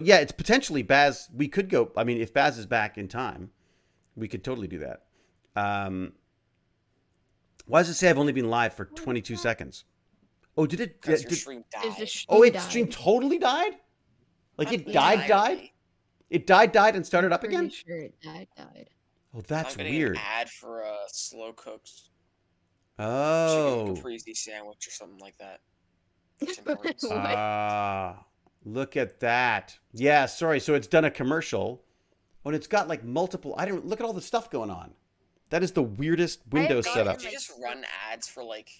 yeah, it's potentially Baz. We could go. I mean, if Baz is back in time, we could totally do that. Um, why does it say I've only been live for What is 22 that? seconds? Oh, did it? Because your Did stream Is the died. oh, stream it stream died? totally died? Like Not it Yeah, died? entirely. It died and I'm started up pretty again? sure it died. Oh, I'm that's getting an weird. ad for a slow cooked chicken Oh. caprese sandwich or something like that. Tim Hortons. What? Ah, look at that. Yeah, sorry. So it's done a commercial. Oh, and it's got like multiple. I don't look at all the stuff going on. That is the weirdest I have Windows Hey, setup. could you just run ads for like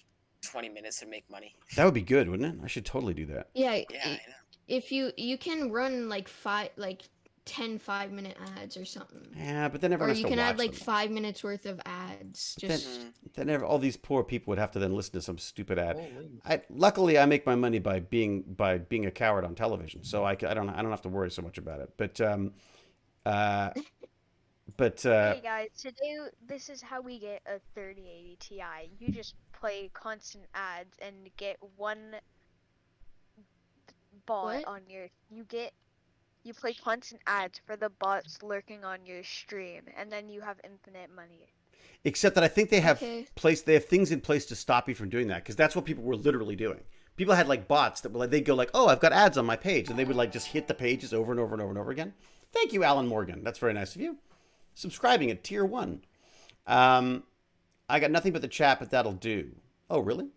20 minutes and make money? That would be good, wouldn't it? I should totally do that. Yeah, Yeah, I know. if you can run like 10 5-minute ads or something. Yeah, but then Or everyone has you to can watch add like them. 5 minutes worth of ads. But then, Just all these poor people would have to then listen to some stupid ad. Holy. Luckily, I make my money by being a coward on television, so I don't have to worry so much about it. Uh, but Hey guys, today this is how we get a 3080 Ti. You just play constant ads and get one bot What? on your. You play constant ads for the bots lurking on your stream, and then you have infinite money. except that I think they have Okay. things in place to stop you from doing that because that's what people were literally doing. People had like bots that were like they'd go like, oh, I've got ads on my page, and they would like just hit the pages over and over and over and over again. Thank you, Alan Morgan. That's very nice of you. Subscribing at tier 1. I got nothing but the chat, but that'll do. Oh, really?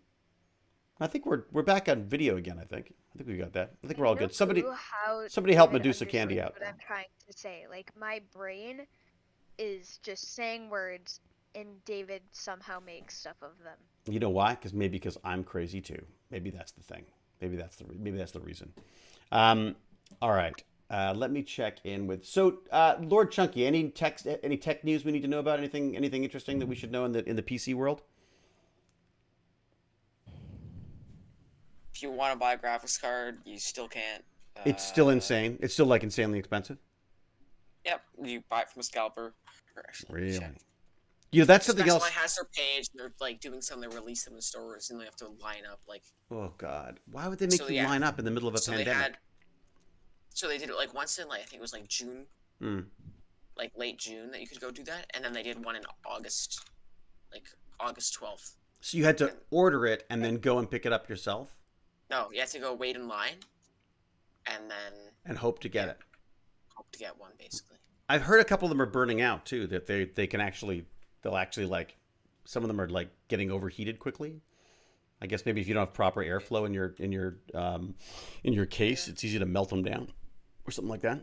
I think we're back on video again. I think we got that. I think we're all No good. clue how Somebody help David Medusa Candy understands out. what I'm trying to say. Like my brain is just saying words, and David somehow makes stuff of them. You know why? Because I'm crazy too. Maybe that's the thing. Maybe that's the reason. All right. Let me check in with Lord Chunky. Any tech news we need to know about? Anything interesting that we should know in the PC world? If you want to buy a graphics card, you still can't. It's still insane. It's still like insanely expensive. Yep, you buy it from a scalper. Or actually, Really? check. You know, that's something Best else. Buy has their page. They're like doing something. They release them in stores, and they have to line up. Like, Oh God, why would they make So, you yeah. line up in the middle of a so they pandemic? had. So they did it like once in like I think it was like June, Mm. like late June that you could go do that, and then they did one in August, like August 12th. So you had to order it and then go and pick it up yourself No, you have to go wait in line, and then and hope to get it. hope to get one basically. I've heard a couple of them are burning out too. That they can actually they'll actually like some of them are like getting overheated quickly. I guess maybe if you don't have proper airflow in your case, it's easy to melt them down or something like that.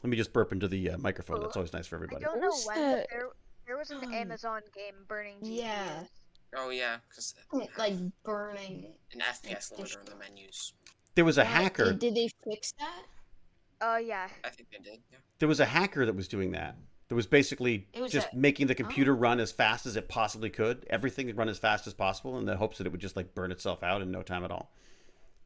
Let me just burp into the microphone. That's always nice for I everybody. don't know What's when, that? but there was an Amazon game burning GPUs. Yeah. Oh yeah, because like burning. an FPS loader in the menus. There was a What? hacker. Did they fix that? Oh yeah. I think they did. Yeah. There was a hacker that was doing that. That was basically It was just a- making the computer run as fast as it possibly could. Everything run as fast as possible in the hopes that it would just like burn itself out in no time at all.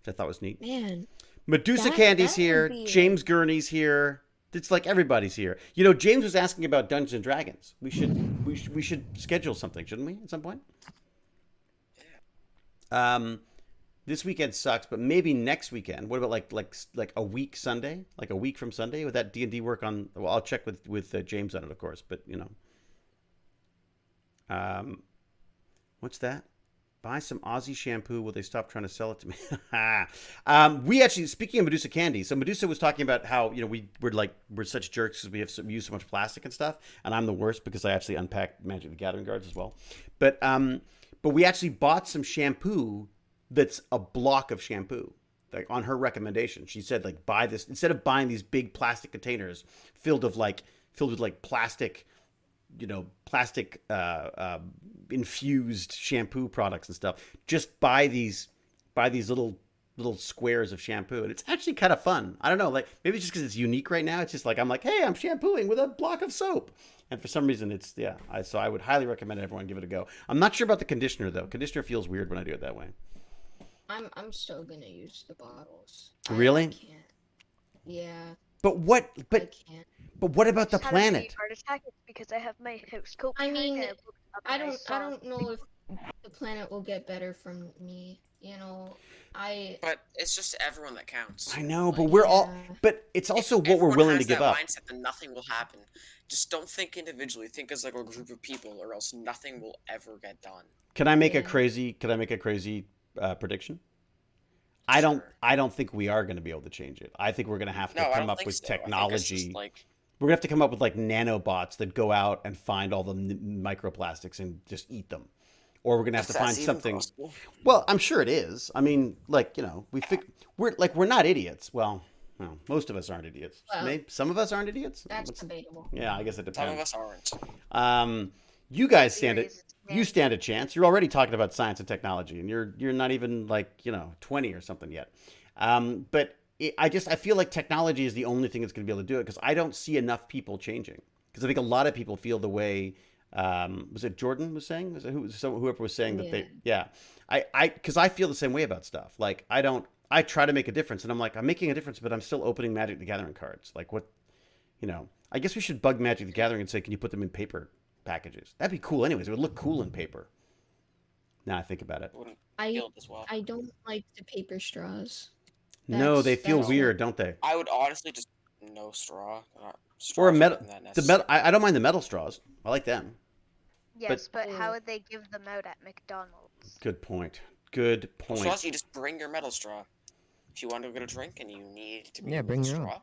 Which I thought was neat. Man. Medusa That- Candy's that would here. be- James Gurney's here. It's like everybody's here. You know, James was asking about Dungeons and Dragons. We should schedule something, shouldn't we, at some point? This weekend sucks, but maybe next weekend. What about like a week Sunday, like a week from Sunday? Would that D&D work on? Well, I'll check with James on it, of course. But you know, what's that? Buy some Aussie shampoo. Will they stop trying to sell it to me? We actually, speaking of Medusa Candy, so Medusa was talking about how, you know, we're such jerks because we use so much plastic and stuff, and I'm the worst because I actually unpacked Magic the Gathering cards as well. But we actually bought some shampoo that's a block of shampoo. Like on her recommendation, she said like buy this instead of buying these big plastic containers filled with plastic, you know, plastic infused shampoo products and stuff. Just buy these little squares of shampoo, and it's actually kind of fun. I don't know, like maybe it's just because it's unique right now. It's just like I'm like, hey, I'm shampooing with a block of soap, and for some reason it's so I would highly recommend everyone give it a go. I'm not sure about the conditioner though. Conditioner feels weird when I do it that way. I'm still gonna use the bottles. Really? I can't. Yeah. But what? I But can't. what about the Just had a mini planet? heart attack. It's because I have my hopes coat I behind mean, and looked up I and don't saw know if the the planet will get better from me. You know, But it's just everyone that counts. I know, but Like, we're all. yeah. But it's if also what we're everyone willing to has give that up. mindset, then nothing will happen. Just don't think individually. Think as like a group of people, or else nothing will ever get done. Can I make a Yeah. crazy? Can I make a crazy prediction? Sure. I don't think we are going to be able to change it. I think we're going to have to No, I come don't up think with so. I think it's just technology. like We're going to have to come up with like nanobots that go out and find all the microplastics and just eat them. Or we're going to have if to find that's even something. possible. Well, I'm sure it is. I mean, like, we're not idiots. Well, no, most of us aren't idiots. Well, Maybe some of us aren't idiots. that's debatable. Yeah, I guess it Some of depends. us aren't. You guys Theories stand a chance. You're already talking about science and technology, and you're not even like 20 or something yet. But I feel like technology is the only thing that's going to be able to do it because I don't see enough people changing. Because I think a lot of people feel the way. Was it Jordan was saying? Was it whoever was saying that Yeah. they? Yeah, because I feel the same way about stuff. Like I don't. I try to make a difference, and I'm like I'm making a difference, but I'm still opening Magic the Gathering cards. Like what? I guess we should bug Magic the Gathering and say, can you put them in paper packages? That'd be cool. Anyways, it would look cool in paper. Now I think about it. It wouldn't I feel as well. I don't like the paper straws. No, they feel That's weird, don't they? I would honestly just no straw. Or a Straws metal. aren't that The necessary. metal. I don't mind the metal straws. I like them. Yes, but Ew. how would they give them out at McDonald's? Good point. Good Well, point. straws, you just bring your metal straw. If you want to get a drink and you need to be Yeah, with bring a your own. straw,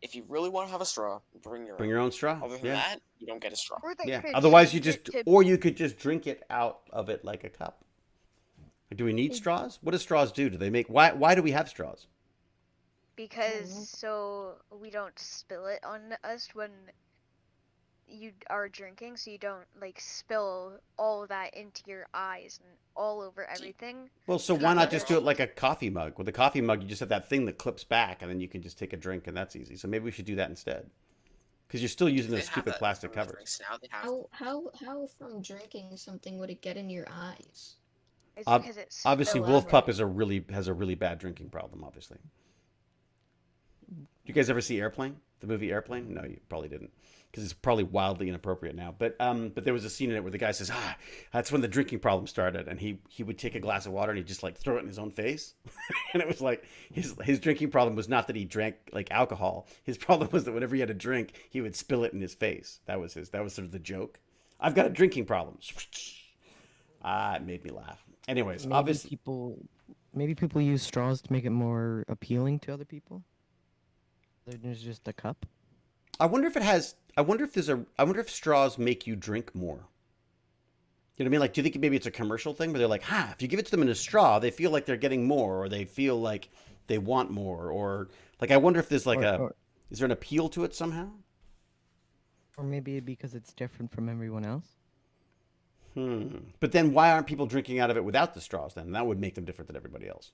if you really want to have a straw, bring your Bring own. your own straw. Other than Yeah. that, you don't get a straw. Or they Yeah. could Otherwise, you change just it to or you could just drink it out of it like a cup. Do we need straws? What do straws do? Do they make? Why do we have straws? because Mhm. so we don't spill it on us when you are drinking, so you don't like spill all of that into your eyes and all over everything. Well, so You're why not not better just do it off. like a coffee mug? With a coffee mug, you just have that thing that clips back, and then you can just take a drink, and that's easy. So maybe we should do that instead, because you're still using They those have stupid that plastic for the covers. drinks now. They have. How from drinking something would it get in your eyes? It's Ob- because it's Obviously, Oh, Wolf wow. Pup has a really bad drinking problem. Obviously, you guys ever see Airplane? The movie Airplane? No, you probably didn't, because it's probably wildly inappropriate now. But there was a scene in it where the guy says, that's when the drinking problem started, and he would take a glass of water and he'd just like throw it in his own face, and it was like his drinking problem was not that he drank like alcohol. His problem was that whenever he had a drink, he would spill it in his face. That was sort of the joke. I've got a drinking problem. It made me laugh. Anyways, obviously. Maybe people use straws to make it more appealing to other people. Other than just a cup. I wonder if it has. I wonder if straws make you drink more. You know what I mean? Like, do you think maybe it's a commercial thing where they're like, if you give it to them in a straw, they feel like they're getting more, or they feel like they want more, or like I wonder if there's like is there an appeal to it somehow? Or maybe because it's different from everyone else. But then why aren't people drinking out of it without the straws then? That would make them different than everybody else.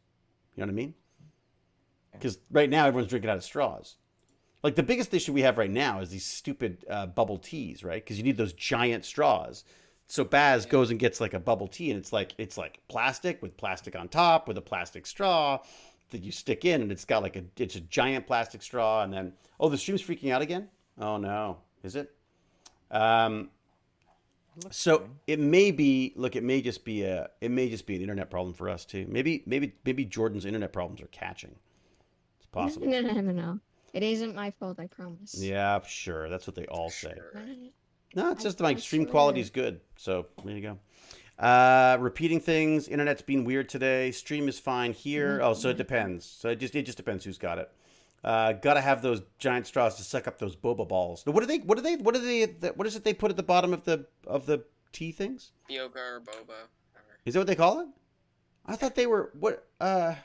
You know what I mean? Because right now everyone's drinking out of straws. Like the biggest issue we have right now is these stupid bubble teas, right? Because you need those giant straws. So Baz goes and gets like a bubble tea, and it's like plastic with plastic on top with a plastic straw that you stick in, and it's got like it's a giant plastic straw, and then the stream's freaking out again. Oh no, is it? So it may be. Look, it may just be an internet problem for us too. Maybe Jordan's internet problems are catching. It's possible. No. It isn't my fault, I promise. Yeah, sure. That's what they all say. Sure. No, it's I- just my I stream swear. quality is good. So there you go. Repeating things. Internet's being weird today. Stream is fine here. Oh, so it depends. So it just depends who's got it. Gotta have those giant straws to suck up those boba balls. Now, what is it they put at the bottom of the tea things? Yoga or boba. Whatever. Is that what they call it? I thought they were what are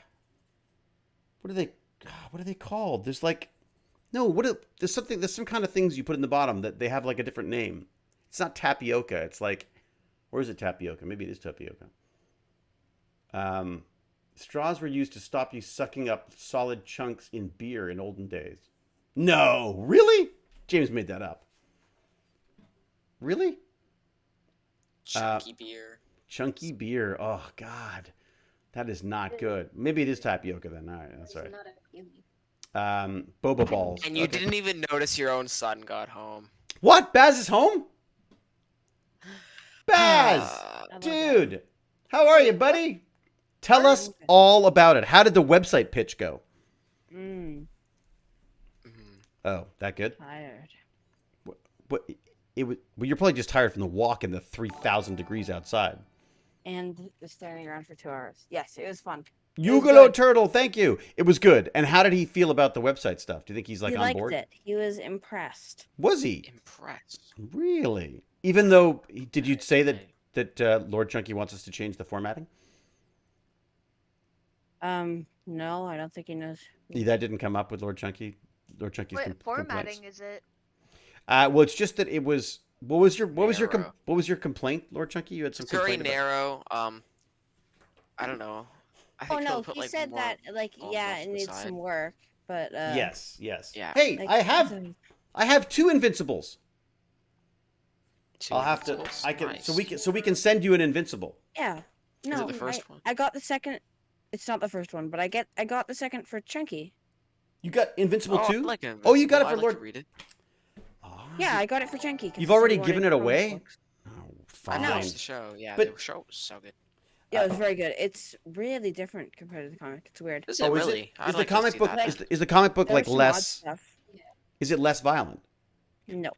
they called? There's like there's some kind of things you put in the bottom that they have like a different name. It's not tapioca. It's like, or is it tapioca? Maybe it is tapioca. Straws were used to stop you sucking up solid chunks in beer in olden days. No, really? James made that up. Really? Chunky beer. Chunky beer. Oh God, that is not good. Maybe it is tapioca then. All right, that's all right. Boba balls. And you Okay. didn't even notice your own son got home. What? Baz is home? Baz, Ah. dude. How are you, buddy? Tell us all about it. How did the website pitch go? Mm, Mhm. Oh, that good? tired. What? It was. Well, you're probably just tired from the walk in the 3,000 degrees outside. And the standing around for 2 hours. Yes, it was fun. was Yugolo good. Turtle, thank you. It was good. And how did he feel about the website stuff? Do you think he's like He on liked board? it. He was impressed. Was he Impressed. really? Even though did you say that Lord Chunky wants us to change the formatting? No, I don't think he knows. That didn't come up with Lord Chunky. Lord Chunky's What formatting complaints. is it? Well, it's just that it was. What was your Narrow. what was your complaint, Lord Chunky? You had some It's very complaint about- narrow. I don't know. I Oh think he'll no, put, he like, said more that like on yeah, off it the needs side. some work, but Yes. Yeah. Hey, like, I have 2 Invincibles. Two I'll have to. Invincibles. I can. Nice. So we can send you an Invincible. Yeah. No, the first one? I got the second. It's not the first one, but I got the second for Chunky. You got Invincible Oh, I too? like an Oh, you got it Invincible. for I'd like Lord. to read it. Oh, Yeah, I got it for Chunky. 'cause You've he said already he wanted given it comic away? books. Oh, I No. finished fine. the show. Yeah, But- the show was so good. Yeah, it was very good. It's really different compared to the comic. It's weird. Is Oh, it is it? really? I'd Is the like to comic see book that. is the comic book There like was some odd less? stuff. Is it less violent? No,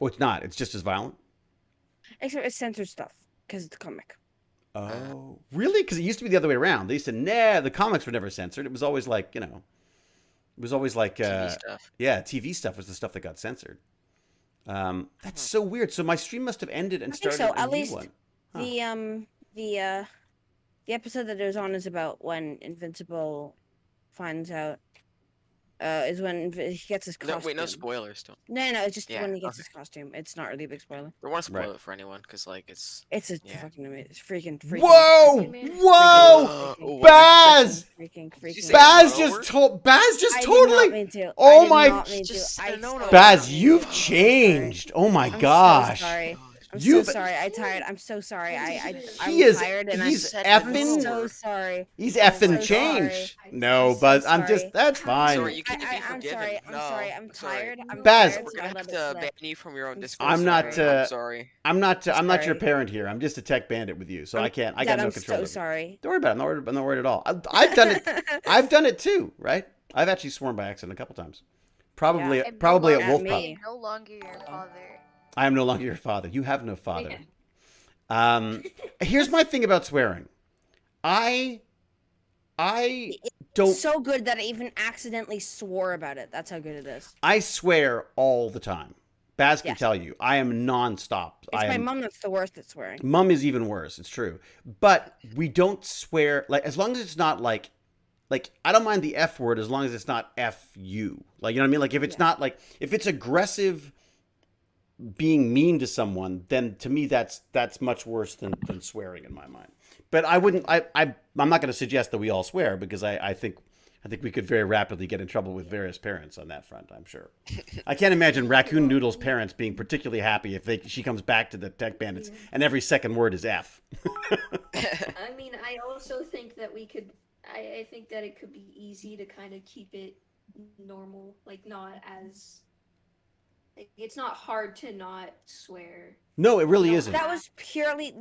Oh, it's not. It's just as violent. except it's censored stuff because it's a comic. Oh, really? Because it used to be the other way around. They used to, nah, the comics were never censored. It was always like, it was always like, TV stuff. yeah, TV stuff was the stuff that got censored. That's so weird. So my stream must have ended and I think started so. a At new least one. Huh. the episode that it was on is about when Invincible finds out. Is when he gets his No, costume. wait, no spoilers. Don't. No, it's just Yeah, when he gets okay. his costume. It's not really a big spoiler. Don't want to spoil Right. it for anyone because like it's. It's a Yeah. fucking amazing. It's freaking. Whoa! freaking- Whoa! freaking- Baz! Freaking. Did you say Baz no just word? told. Baz just I did totally. not mean to. Oh I did my- not mean Just to. said I no, no. so Baz, did not you've mean to. changed. Oh my I'm gosh. So sorry. I'm You've- so sorry. I tired. I'm so sorry. I'm He is. tired and He's said I'm effing. so sorry. He's I'm effing so changed. sorry. No, I'm so Buzz. I'm just. sorry. That's fine. Sorry, you can be I'm forgiven. sorry. I'm No, sorry. I'm sorry. tired. I'm Baz. tired, We're so gonna I have let to it ban slip. you from your own I'm Discord. I'm not, server. I'm uh, sorry. I'm not your sorry. parent here. I'm just a tech bandit with you, so I can't. I got no I'm control. so of it. sorry. Don't worry about it. I'm not worried at all. I've done it. I've done it too, right? I've actually sworn by accident a couple times. Probably, Yeah. I'm no probably at longer- Wolf me. Pop. I'm no longer your father. I am no longer your father. You have no father. Yeah. Here's my thing about swearing. I don't. So good that I even accidentally swore about it. That's how good it is. I swear all the time. Baz can Yes. tell you. I am nonstop. It's I my am. mom that's the worst at swearing. Mum is even worse. It's true. But we don't swear like as long as it's not like I don't mind the F word as long as it's not F you. Like you know what I mean? Like if it's Yeah. not like if it's aggressive being mean to someone, then to me that's much worse than swearing in my mind. But I wouldn't I'm not going to suggest that we all swear because I think we could very rapidly get in trouble with various parents on that front, I'm sure. I can't imagine Raccoon Noodle's parents being particularly happy if she comes back to the Tech Bandits and every second word is F. I mean, I also think that we could. I think that it could be easy to kind of keep it normal, like not as. Like, it's not hard to not swear. No, it really No, isn't. That was purely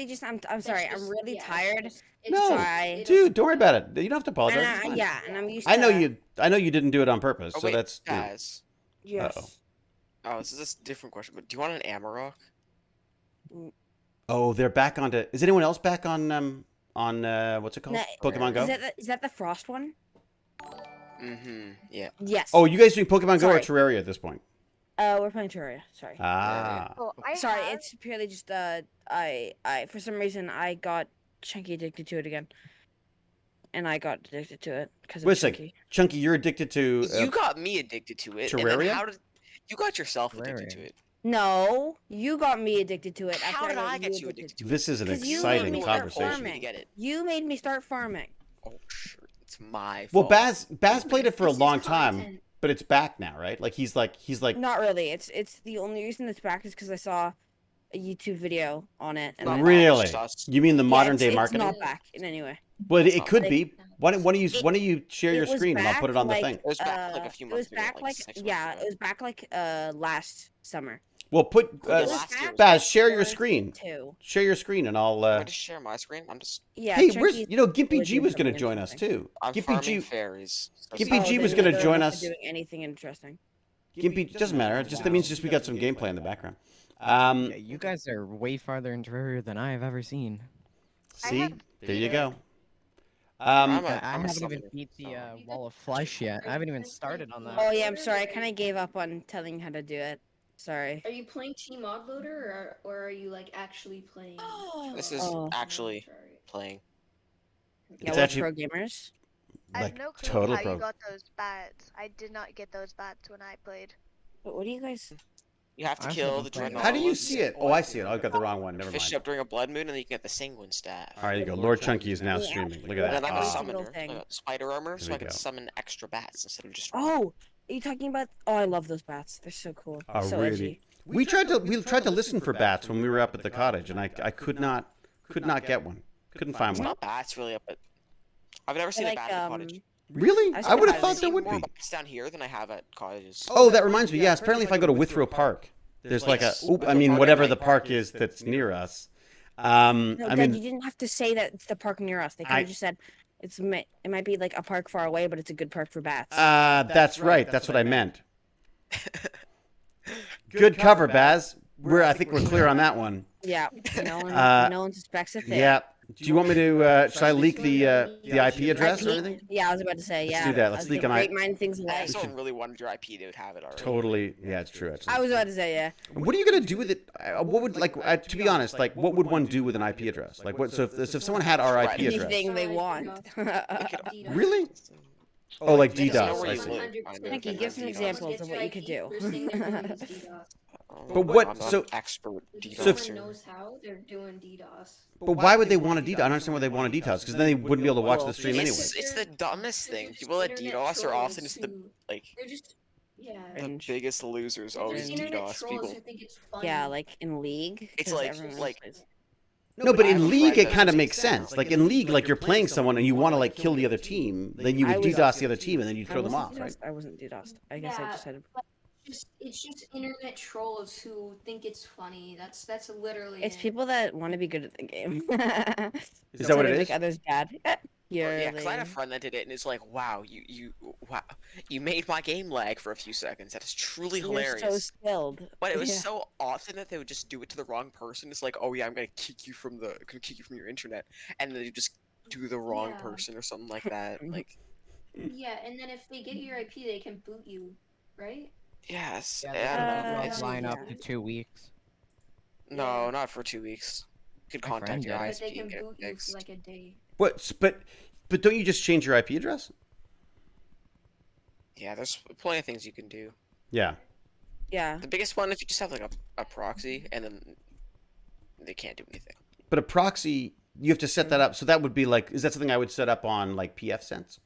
just I'm sorry. That's I'm just- really yeah, tired. It's No, sorry. dude, don't worry about it. You don't have to apologize. And It's fine. yeah, and I'm used I to know you didn't do it on purpose, Oh so wait, that's Baz. Yes. Uh-oh. Oh, this is a different question. But do you want an Amarok? Oh, they're back onto. Is anyone else back on what's it called? No, Pokemon Go. Is that the frost one? Mm-hmm. Yeah. Yes. Oh, you guys doing Pokemon Go or Sorry. Terraria at this point? We're playing Terraria. Sorry. Ah. Well, I Sorry, have- it's purely just I for some reason I got Chunky addicted to it again, and I got addicted to it because Wait a of second. Chunky. Chunky, you're addicted to. You got me addicted to it. And Terraria? then how did you got yourself addicted to Terraria. it? No, you got me addicted to it. How after did I got get you addicted to it? This is an 'Cause you exciting made me start conversation. farming. To get it. You made me start farming. Oh, sure. It's my Well, fault. Baz played it for a This is long time, content. but it's back now, right? Like he's like Not really. It's the only reason it's back is because I saw a YouTube video on it. And Not I- back, Really? it's just us. You mean the Yeah, modern it's- day marketing? It's not back in any way. But it It's could not. be. Why don't you share your It was screen and I'll put it back, on the like, thing? It was back like a few It was months ago, back like like 6 months yeah, ago. it was back like last summer. Well, put Yeah, last year was Baz, share your Yours screen. too. Share your screen, and I'll. I'm going to share my screen. I'm just Yeah. Hey, where's Chunky's Gimpy really G doing was going to something join us interesting. too. I'm Gimpy farming G, fairies. So Gimpy see- G then was you gonna don't join have to us. doing anything interesting. Gimpy doesn't matter. Just that means just we got some gameplay in the background. Yeah, you guys are way farther into Terraria than I have ever seen. I See, have there you go. I'm I a haven't even summoner, beat the so- Wall of Flesh yet. I haven't even started on that. Oh yeah, I'm sorry. I kind of gave up on telling you how to do it. Sorry. Are you playing Team Mod Loader or are you like actually playing? This is Oh. actually playing. Yeah, It's we're actually pro gamers. I have like no clue total how pro. you got those bats. I did not get those bats when I played. What do you guys? You have to I've kill never the played it. Dread How do you Nautilus, see it? Oh, I see it. I've got the wrong one. Never fish mind. up during a blood moon, and then you can get the Sanguine staff. All right, you go. Lord Chunky is now Yeah. streaming. Look And at then that. I'm a Awesome. summoner. Little thing. I got spider armor, Here so we I can go. summon extra bats instead of just. Oh, are you talking about? Oh, I love those bats. They're so cool. Oh, So really? edgy. We tried to listen for bats when we were up at the cottage, and I could not get one. Couldn't find It's one. not bats really up at. I've never seen I a bat at the cottage. Really? I I would have I've thought I've there seen would more be. bats down here than I have at cottages. Oh, that reminds me. Yes, apparently if I go to Withrow Park, there's like a. Yes. Oop, I mean, whatever the park is that's near us. No, I Doug, you mean, didn't have to say that it's the park near us. They could I- have just said it might be like a park far away, but it's a good park for bats. that's right. That's what I meant. Good cover, Baz. I think we're clear on that one. Yeah, no one suspects a thing. Yeah. Do you want me to? Should I leak the IP address or IP? anything? Yeah, I was about to say. Let's Yeah, do that. I Let's was leak gonna an great mind things Yeah, alike. if someone really wanted your IP, they would have it already. Totally. Yeah, it's true. Actually. I was about to say yeah. What are you gonna do with it? What would to be honest, like what would one do with an IP address? Like what? So if someone had our IP address, Anything they want. really? Oh, like Yeah, DDoS. so where I you see. live. Thank you. Give some examples of what you could do. But what- I'm not so- an expert If So if- DDoSer. someone knows how, they're doing DDoS. But why would they want to DDoS? I don't understand why they want to DDoS because then they wouldn't be able to watch the stream anyway. It's the dumbest They're thing. just People that internet DDoS are often trolls just the who- like They're just yeah. the biggest losers. They're Always just internet DDoS trolls people. who think it's funny. Yeah, like in League. It's 'cause like- everyone like- plays. No, but I have in a League friend it that kind of was- makes sense. Like in League, like you're playing someone and you want to like kill the other team, then you would I was- DDoS the other team and then you I throw them wasn't off, right? DDoSed. I wasn't DDoSed. I guess I Yeah. just had. It's just internet trolls who think it's funny. That's literally. It's it. people that want to be good at the game. Is that what it Make is? others bad. You're Yeah, because I had a lame. friend that did it, and it's like, wow, you made my game lag for a few seconds. That is truly You're hilarious. so skilled. But it was Yeah. so often that they would just do it to the wrong person. It's like, oh yeah, I'm gonna kick you from your internet, and then they just do the wrong Yeah. person or something like that. Like, Yeah, and then if they get your IP, they can boot you, right? yes, Yeah, I they don't can know. Uh, It's- line up yeah. to 2 weeks. no, Yeah. not for 2 weeks. You could My friend contact your did. But ISP they can and get it boot you fixed. for like a day. But don't you just change your IP address? Yeah, there's plenty of things you can do. Yeah. Yeah. The biggest one, if you just have like a proxy, and then they can't do anything. But a proxy, you have to set that up. So that would be like, is that something I would set up on like PFSense?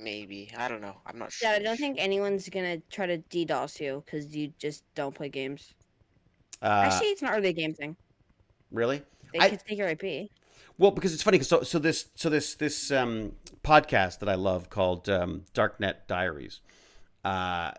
Maybe, I don't know. I'm not sure. Yeah, I don't think anyone's gonna try to DDoS you because you just don't play games. Actually, it's not really a game thing. Really? They I- could take your IP. Well, because it's funny. 'Cause so this podcast that I love called Darknet Diaries.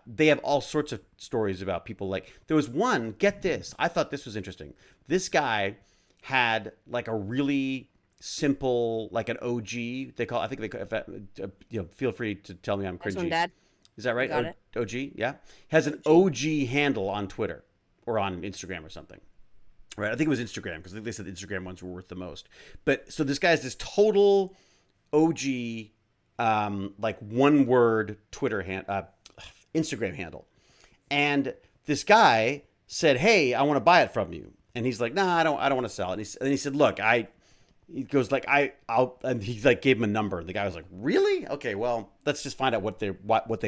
They have all sorts of stories about people. Like there was one. Get this. I thought this was interesting. This guy had like a really simple, like an OG. They call. I think they. Feel free to tell me I'm That's one, cringy. Dad. Is that right? Got it. OG. Yeah. Has an OG handle on Twitter or on Instagram or something. Right, I think it was Instagram because they said the Instagram ones were worth the most. But so this guy has this total OG, like one word Instagram handle, and this guy said, "Hey, I want to buy it from you," and he's like, "Nah, I don't want to sell it." And he said, "Look, he goes like I'll," and he like gave him a number. And the guy was like, "Really? Okay, well, let's just find out what they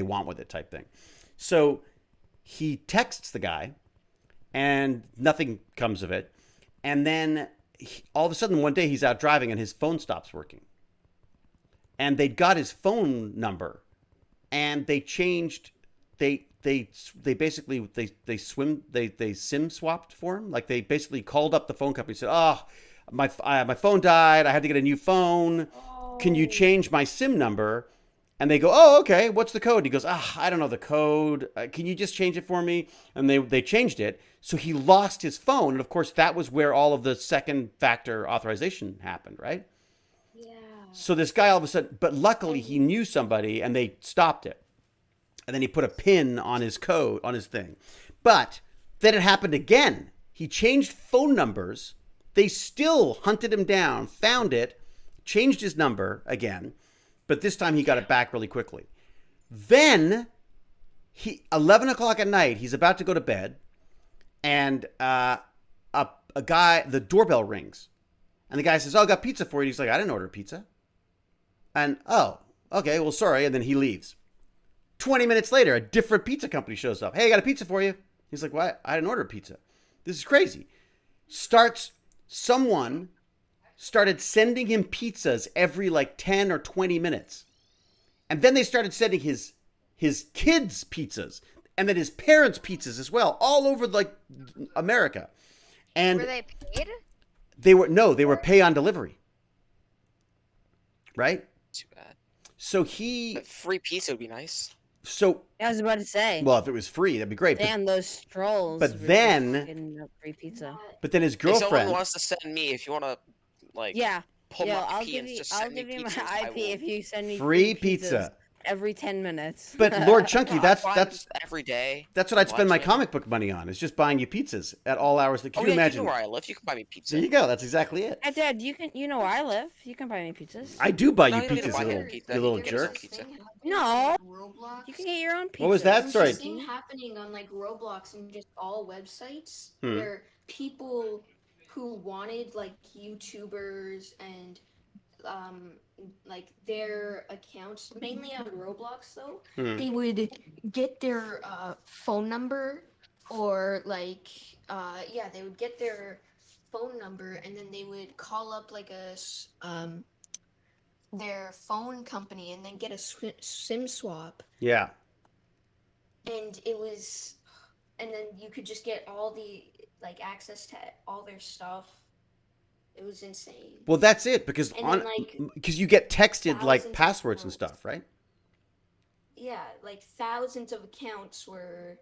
want with it," type thing. So he texts the guy. And nothing comes of it. And then all of a sudden, one day he's out driving and his phone stops working. And they got his phone number, and they changed. They basically SIM swapped for him. Like they basically called up the phone company and said, "Oh, my phone died. I had to get a new phone. Can you change my SIM number?" And they go, oh, okay, what's the code? He goes, I don't know the code. Can you just change it for me? And they changed it. So he lost his phone. And of course, that was where all of the second factor authorization happened, right? Yeah. So this guy all of a sudden, but luckily he knew somebody and they stopped it. And then he put a pin on his code, on his thing. But then it happened again. He changed phone numbers. They still hunted him down, found it, changed his number again. But this time he got it back really quickly. Then, 11 o'clock at night, he's about to go to bed, and a guy, the doorbell rings. And the guy says, oh, I got pizza for you. He's like, I didn't order pizza. And, oh, okay, well, sorry. And then he leaves. 20 minutes later, a different pizza company shows up. Hey, I got a pizza for you. He's like, what? I didn't order pizza. This is crazy. Someone started sending him pizzas every like 10 or 20 minutes. And then they started sending his kids pizzas and then his parents pizzas as well, all over like America. And Were they paid? they were pay on delivery. Right? Too bad. So But free pizza would be nice. I was about to say. well, if it was free, that'd be great. Damn, those trolls. but really then- fucking up free pizza. But then his If someone girlfriend, wants to send me, if you want to, like, Yeah. pull Yo, my I'll IP give and you. just I'll send me give you my pizzas, I IP will. if you send me free pizzas pizza. every 10 minutes. But Lord Chunky, No, that's I'm fine with every day. That's what I'd spend my Watch it. comic book money on. Is just buying you pizzas at all hours. Can Oh, you yeah, imagine? you know where I live. You can buy me pizza. There you go. That's exactly it. Hey, Dad, you know where I live. You can buy me pizzas. I do buy No, you you don't get to pizzas, buy you me little, pizza. you little You get jerk. a pizza. No. Roblox. You can get your own pizza. What was that? There's Sorry. this thing happening on like Roblox and just all websites Hmm. where people who wanted like YouTubers and like their accounts, mainly on Roblox though, Hmm. they would get their phone number or like they would get their phone number and then they would call up like their phone company and then get a SIM swap. Yeah. And then you could just get all the like access to all their stuff. It was insane. Well, that's it because And then, like, because you get texted like thousands of passwords and accounts. stuff, right? Yeah, like thousands of accounts were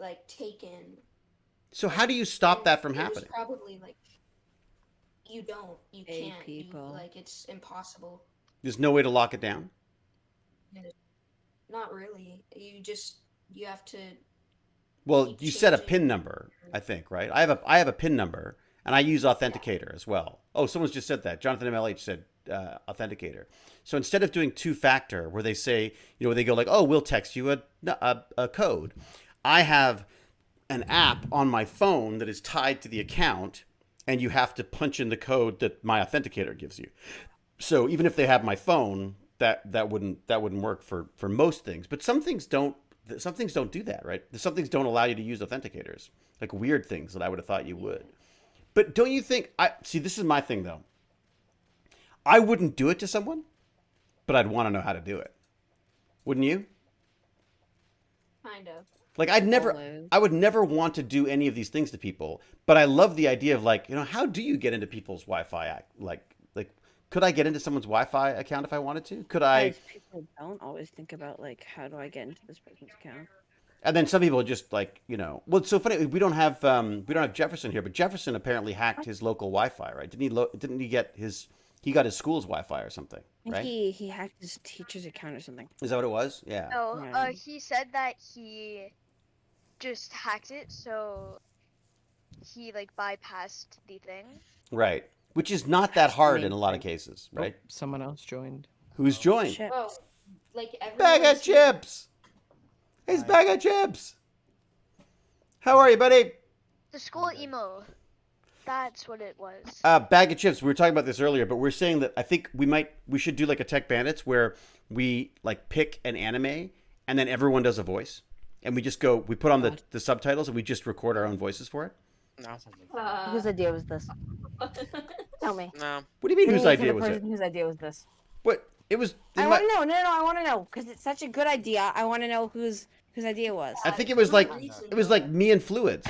like taken. So how do you stop And that from it was happening? probably like you Hey, can't. people. Like it's impossible. There's no way to lock it down. Not really. You have to. Well, Keep you set a changing. PIN number, I think, right? I have a PIN number, and I use Authenticator as well. Oh, someone's just said that. Jonathan MLH said Authenticator. So instead of doing two-factor, where they say, where they go like, oh, we'll text you a code, I have an app on my phone that is tied to the account, and you have to punch in the code that my Authenticator gives you. So even if they have my phone, that wouldn't work for most things. But some things don't do that, right? Some things don't allow you to use authenticators, like weird things that I would have thought you would. But don't you think? This is my thing though. I wouldn't do it to someone, but I'd want to know how to do it. Wouldn't you? Kind of. Like Always. I would never want to do any of these things to people. But I love the idea of like, how do you get into people's Wi-Fi? Like, could I get into someone's Wi-Fi account if I wanted to? Could I? Guys, people don't always think about like, how do I get into this person's account? And then some people just like, well, it's so funny. We don't have Jefferson here, but Jefferson apparently hacked his local Wi-Fi, right? Didn't he get he got his school's Wi-Fi or something, I think right? he hacked his teacher's account or something. Is that what it was? Yeah. No, Yeah. he said that he just hacked it, so he like bypassed the thing. Right. Which is not that hard in a Amazing. lot of cases, Oh, right? someone else joined. Who's joined? Shit. Oh, like everyone. Bag of chips. It's bag of chips. How are you, buddy? The school emo. That's what it was. Bag of chips. We were talking about this earlier, but we're saying that I think we should do like a Tech Bandits where we like pick an anime and then everyone does a voice, and we put on the subtitles and we just record our own voices for it. No. Whose idea was this? Tell me. No. What do you mean? Whose Give me to idea the was it? person whose idea was this? What? It was. I want to know. No, I want to know because it's such a good idea. I want to know whose idea was. I think it was like me and Fluids.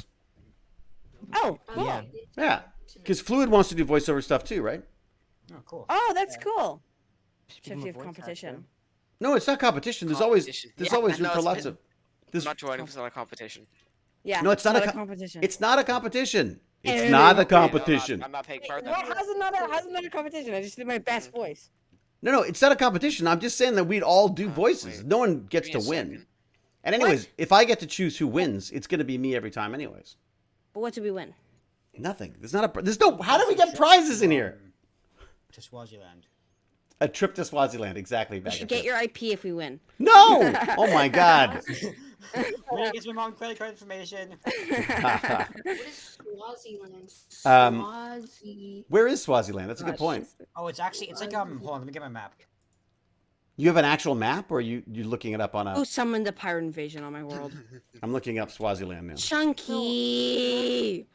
Oh, cool. Yeah. Yeah, because Fluid wants to do voiceover stuff too, right? Oh, cool. Oh, that's cool. Should give him a 50th voice competition. actor. No, it's not competition. There's always Competition. there's Yeah, always room no, for it's lots been- of. I'm There's, not joining. It's not a competition. Yeah. No, it's not a competition. it's not a competition. It's Hey, not a wait, competition. I'm not taking part in No, that. how's it not a competition? I just did my best voice. No, it's not a competition. I'm just saying that we'd all do voices. wait. No one gets Give to me a win. second. And anyways, if I get to choose who wins, it's going to be me every time anyways. But what did we win? Nothing. There's no how do we get prizes in here? To Swaziland. A trip to Swaziland, exactly. We Back should and get forth. your IP if we win. No! Oh my god. Wait, gets my mom credit card information. What is Swaziland? Um, Swazi. Where is Swaziland? That's a good point. Oh, it's like hold on, let me get my map. You have an actual map, or you looking it up on Who a? summoned the pirate invasion on my world? I'm looking up Swaziland now. Chunky.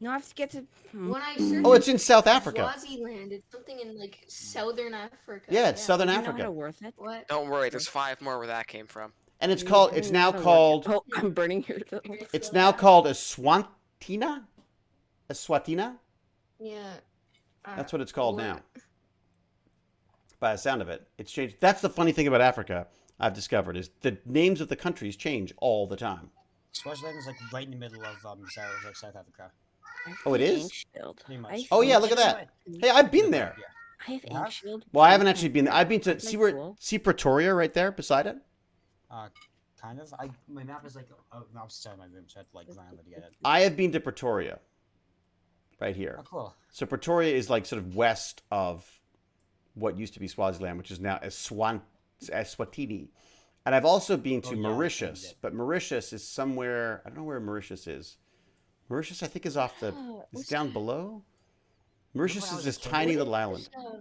No, I have to get to. When I search Oh, it's in South Africa. Swaziland, it's something in like southern Africa. Yeah, it's Southern You know how Africa, to worth it. What? Don't worry. There's 5 more where that came from. and it's called. It's now called. Oh, I'm burning your. It's now called Eswatini. Eswatini. Yeah. That's what it's called now. By the sound of it, it's changed. That's the funny thing about Africa. I've discovered is the names of the countries change all the time. Swaziland is like right in the middle of South Africa. Oh, it is? Shield. Pretty much. I have Oh yeah, ink look at that. shield. Hey, I've been there. Yeah. I have Huh? ink shield. Well, I haven't actually been there. I've been to That's see like where cool. see Pretoria right there beside it. Kind of. My map is like outside my room, so I have to like land to get it. I have been to Pretoria. Right here. Oh, cool. So Pretoria is like sort of west of what used to be Swaziland, which is now Eswatini. And I've also been to Oh, yeah, Mauritius, I did. but Mauritius is somewhere. I don't know where Mauritius is. Mauritius, I think, is off the. It's down below. Mauritius when I is was this a kid? tiny What little is, island. uh,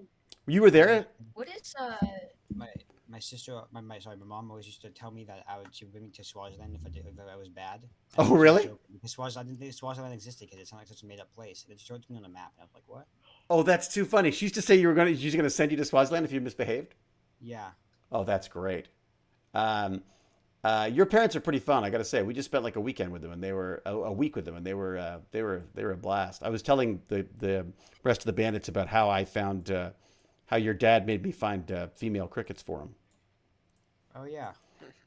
You were there? what is My sister, my mom always used to tell me that she would bring me to Swaziland if I was bad. Oh, she was really? joking, because I didn't think Swaziland existed because it sounded like such a made up place. And then she showed it to me on a map, and I was like, "What?" Oh, that's too funny. She used to say she's gonna send you to Swaziland if you misbehaved. Yeah. Oh, that's great. Your parents are pretty fun, I gotta say. We just spent like a weekend with them, and they were a week with them, and they were a blast. I was telling the rest of the bandits about how I found how your dad made me find female crickets for him. Oh yeah.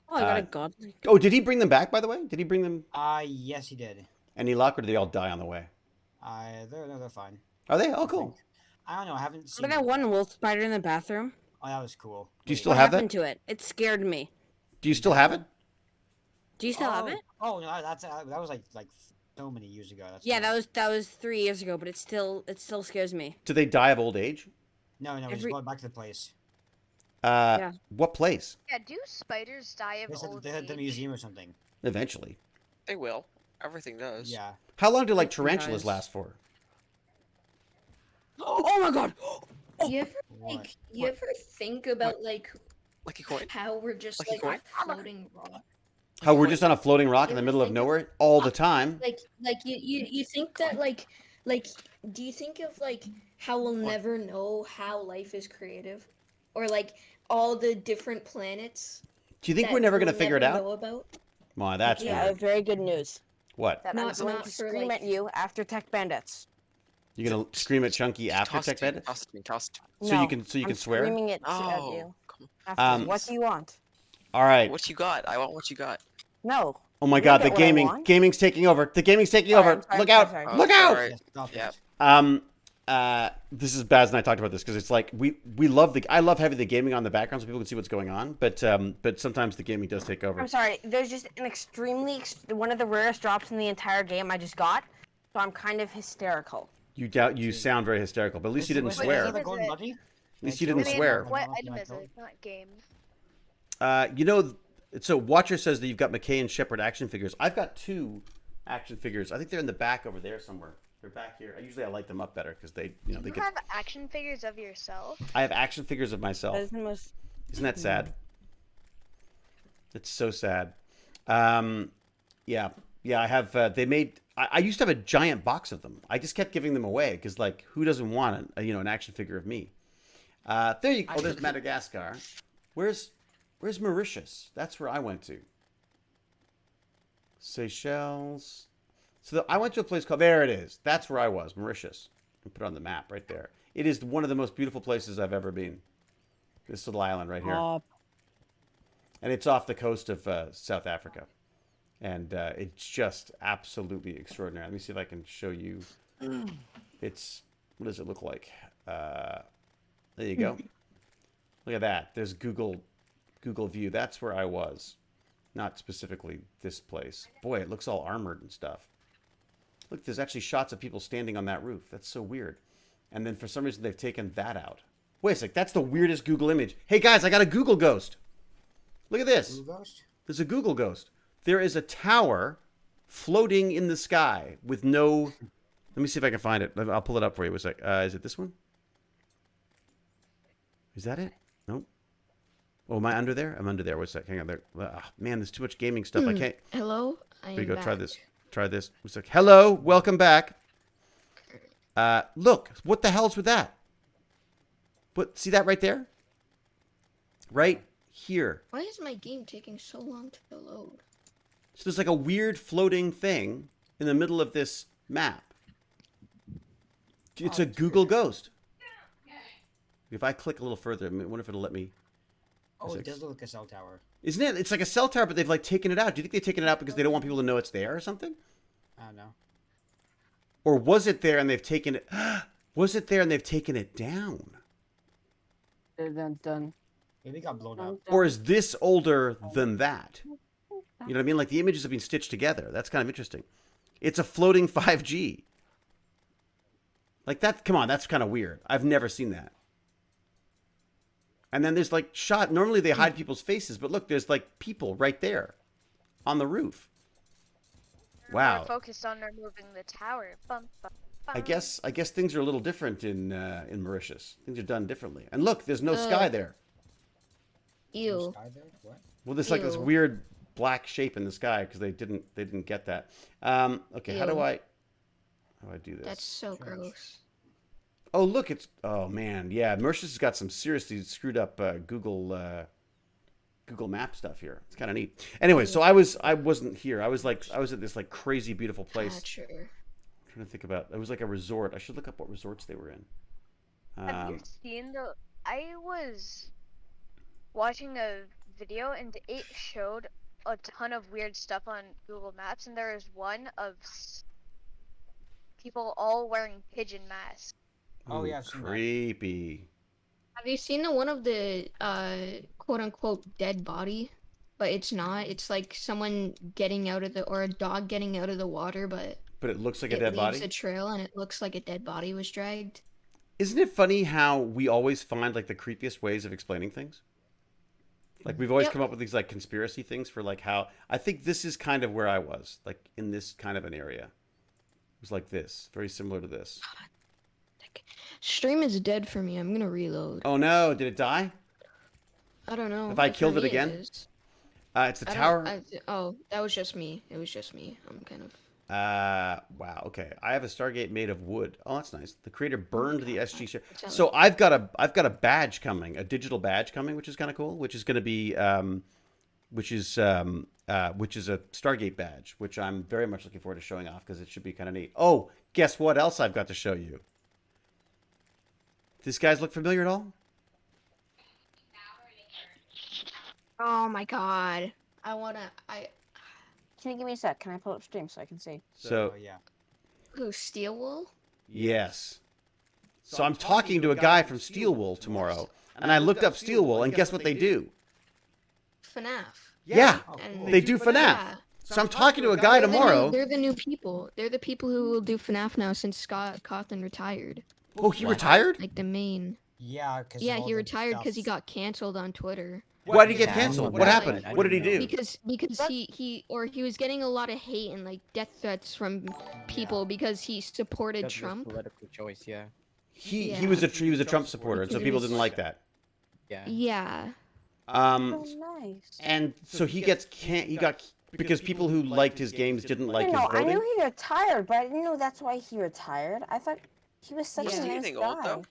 Oh, I got Uh, a god. Oh, did he bring them back? By the way, did he bring them Yes, he did. any luck, or did they all die on the way? They're fine. Are they? Oh, cool. I don't know. I haven't seen. Remember that one wolf spider in the bathroom? Oh, that was cool. Do you Wait, still What have happened that? to it? It scared me. Do you still have it? Do you still have it? Oh no, that was like so many years ago. That's Yeah, not- that was 3 years ago, but it still scares me. Do they die of old age? No, we just every- brought it back to the place. Yeah. What place? Yeah, do spiders die of old They had the age? museum or something. Eventually. They will. Everything does. Yeah. How long do like Everything tarantulas dies. last for? Oh my god! you ever What? you ever think about like Lucky coin. how we're just Lucky like coin? a floating rock? How we're just on a floating rock in You the ever middle of think of- nowhere all the time? Like you think that like do you think of like how we'll never know how life is creative, or like all the different planets? Do you think that we're never gonna we'll figure it never out? know about? My, that's Yeah. weird. very good news. What? That Not- I'm going not to for, scream like- at you after Tech Bandits. You gonna scream at Chunky after Toss Tech it to me, Bandits? Toss it to me. Toss it to me. So you No, can I'm swear? Screaming it at Oh, you. come After. Um, What do you want? All on. right. What you got? I want what you got. No. Oh my You God, get the what I gaming want? gaming's taking over. The gaming's taking Sorry, over. I'm sorry, Look I'm out! sorry. Oh, Look out! sorry. Yeah, stop Yeah. it. This is Baz and I talked about this because it's like we love I love having the gaming on the background so people can see what's going on, but sometimes the gaming does take over. I'm sorry. There's just an extremely one of the rarest drops in the entire game I just got, so I'm kind of hysterical. You sound very hysterical, but at least you didn't Wait, swear. is that the golden buddy? At least you didn't Wait, swear. What no, item no, is no. it? Not games. So Watcher says that you've got McKay and Shepard action figures. I've got 2 action figures. I think they're in the back over there somewhere. They're back here. Usually I light them up better because they You get. have action figures of yourself? I have action figures of myself. That is the most. Isn't that sad? It's so sad. Yeah. I have. They made. I used to have a giant box of them. I just kept giving them away because, like, who doesn't want an action figure of me? There you go. Oh, there's Madagascar. Where's Mauritius? That's where I went to. Seychelles. So I went to a place called. There it is. That's where I was. Mauritius. I put it on the map right there. It is one of the most beautiful places I've ever been. This little island right here. and it's off the coast of South Africa, and it's just absolutely extraordinary. Let me see if I can show you. It's what does it look like? There you go. Look at that. There's Google View. That's where I was, not specifically this place. Boy, it looks all armored and stuff. Look, there's actually shots of people standing on that roof. That's so weird. And then for some reason they've taken that out. Wait a sec, that's the weirdest Google image. Hey guys, I got a Google ghost. Look at this. Blue ghost? There's a Google ghost. There is a tower floating in the sky with no... Let me see if I can find it. I'll pull it up for you. Wait a sec. Is it this one? Is that it? Nope. Oh, am I under there? I'm under there. Wait a sec. Hang on there. Man, there's too much gaming stuff. I can't... Hello? Here you go. Try this. Try this. Wait a sec. Hello. Welcome back. Look. What the hell's with that? What? See that right there? Right here. Why is my game taking so long to load? So there's like a weird floating thing in the middle of this map. It's a Google ghost. If I click a little further, I wonder if it'll let me. Oh, it does look like a cell tower. Isn't it? It's like a cell tower, but they've like taken it out. Do you think they've taken it out because they don't want people to know it's there or something? I don't know. Or was it there and they've taken it? Was it there and they've taken it down? Dun. Maybe it got blown up. Or is this older than that? You know what I mean? Like the images have been stitched together. That's kind of interesting. It's a floating 5G. Like that, come on, that's kind of weird. I've never seen that. And then there's like shot. Normally they hide people's faces, but look, there's like people right there on the roof. Wow. We're focused on removing the tower. Bum, bum, bum. I guess things are a little different in Mauritius. Things are done differently. And look, there's no sky there. Ew. Sky there? What? Well, there's like this Ew. weird black shape in the sky because they didn't get that. Okay, how do Ew. I do this? That's so gross. Oh, look, oh man, yeah, Mauritius has got some seriously screwed up Google Map stuff here. It's kind of neat. Anyway, so I wasn't here. I was at this like crazy beautiful place. Sure. I'm trying to think about. It was like a resort. I should look up what resorts they were in. Have you seen the? I was watching a video and it showed a ton of weird stuff on Google Maps, and there is one of people all wearing pigeon masks. Oh, Ooh, yeah, I've seen that. creepy. Have you seen the one of the quote unquote dead body? But it's not. It's like someone getting out of or a dog getting out of the water, but But it looks like a it dead leaves body. a trail and it looks like a dead body was dragged. Isn't it funny how we always find like the creepiest ways of explaining things? Like we've always Yep. come up with these like conspiracy things for like how I think this is kind of where I was, like in this kind of an area. It was like this, very similar to this. Stream is dead for me. I'm gonna reload. Oh no, did it die? I don't know. Have I For killed it me, again? is. It's the I don't- tower. oh, that was just me. It was just me. I'm kind of. Wow. Okay, I have a Stargate made of wood. Oh, that's nice. The creator burned the SG share. sounds So I've got a badge coming, a digital badge coming, which is kind of cool. Which is going to be which is a Stargate badge, which I'm very much looking forward to showing off because it should be kind of neat. Oh, guess what else I've got to show you? These guys look familiar at all? Oh my god. Can you give me a sec? Can I pull up stream so I can see? So yeah. Who, Steel Wool? yes. So I'm talking to a guy from Steel Wool tomorrow, and I looked up Steel Wool, and guess what they do? FNAF. Yeah, Oh, And cool. they do FNAF. Yeah. So I'm talking to a guy tomorrow. They're the new people. They're the people who will do FNAF now since Scott Cawthon retired. Oh, he retired? Like the main. Yeah, because Yeah, he retired because he got canceled on Twitter. Why did he get Yeah, canceled? I What know. happened? I What did he didn't do? know. Because he was getting a lot of hate and like death threats from people because he supported Because of his Trump. political choice, yeah. He Yeah. was a Trump supporter, and so people didn't like that. Yeah. Yeah. Oh, nice. And so he got because people who liked his games didn't like his No, I voting. knew he retired, but I didn't know that's why he retired. I thought he was such Wasn't a he nice anything old, guy. though?